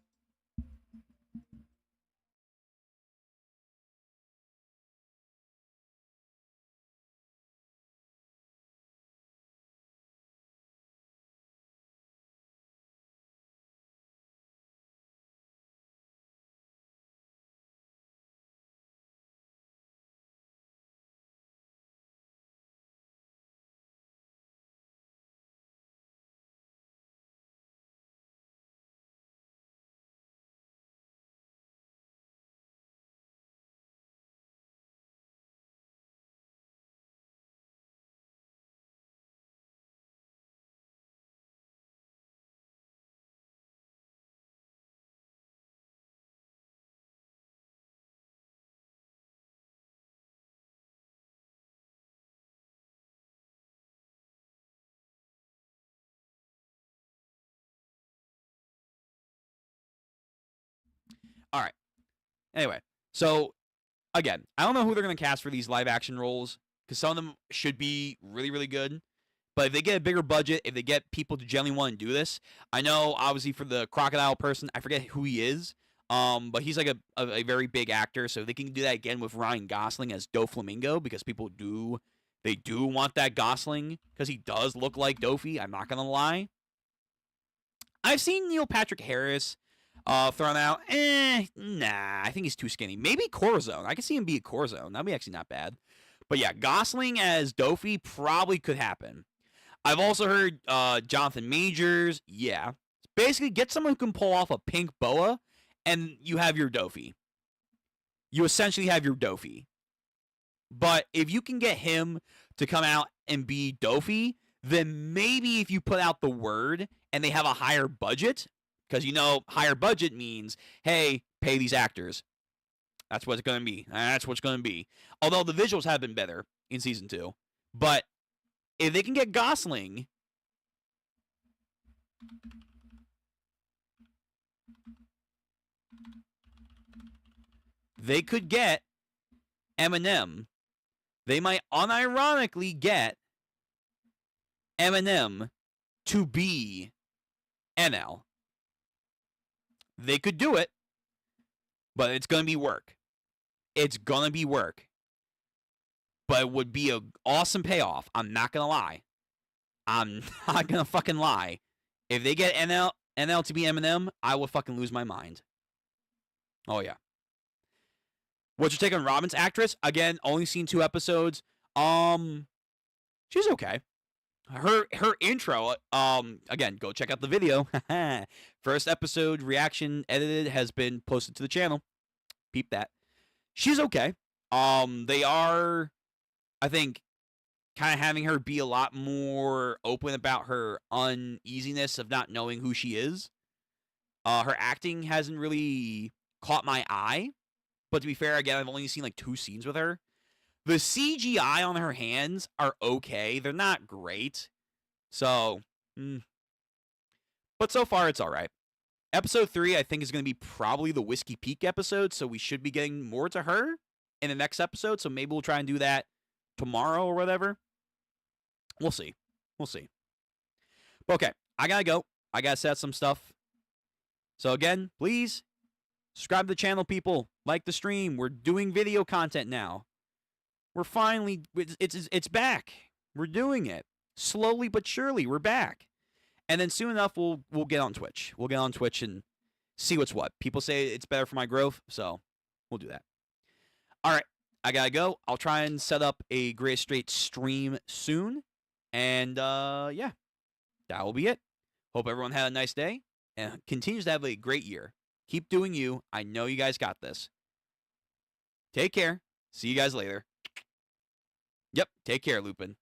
All right. Anyway, so again, I don't know who they're going to cast for these live action roles because some of them should be really, really good. But if they get a bigger budget, if they get people to genuinely want to do this, I know obviously for the crocodile person, I forget who he is, but he's like a very big actor. So if they can do that again with Ryan Gosling as Doflamingo, because people do want that Gosling because he does look like Dofi. I'm not gonna lie. I've seen Neil Patrick Harris thrown out. Nah, I think he's too skinny. Maybe Corazon. I can see him be a Corazon. That'd be actually not bad. But yeah, Gosling as Dofi probably could happen. I've also heard Jonathan Majors. Yeah. Basically, get someone who can pull off a pink boa, and you have your Dofi. You essentially have your Dofi. But if you can get him to come out and be Dofi, then maybe if you put out the word and they have a higher budget, because higher budget means, hey, pay these actors. That's what it's going to be. That's what's going to be. Although the visuals have been better in season 2. But if they can get Gosling, they could get Eminem. They might unironically get Eminem to be NL. They could do it, but it's going to be work. It's going to be work. But it would be an awesome payoff. I'm not going to lie. I'm not going to fucking lie. If they get NL to be Eminem, I will fucking lose my mind. Oh, yeah. What's your take on Robin's actress? Again, only seen 2 episodes. She's okay. Her intro, again, go check out the video. First episode reaction edited has been posted to the channel. Peep that. She's okay. They are, I think, kind of having her be a lot more open about her uneasiness of not knowing who she is. Her acting hasn't really caught my eye. But to be fair, again, I've only seen like 2 scenes with her. The CGI on her hands are okay. They're not great. So, but so far it's all right. Episode 3, I think, is going to be probably the Whiskey Peak episode. So we should be getting more to her in the next episode. So maybe we'll try and do that tomorrow or whatever. We'll see. We'll see. But okay, I got to go. I got to set some stuff. So again, please subscribe to the channel, people. Like the stream. We're doing video content now. We're finally, it's back. We're doing it. Slowly but surely, we're back. And then soon enough, we'll get on Twitch. We'll get on Twitch and see what's what. People say it's better for my growth, so we'll do that. All right, I gotta go. I'll try and set up a Gray Straight stream soon. And, yeah, that will be it. Hope everyone had a nice day and continues to have a great year. Keep doing you. I know you guys got this. Take care. See you guys later. Yep, take care, Lupin.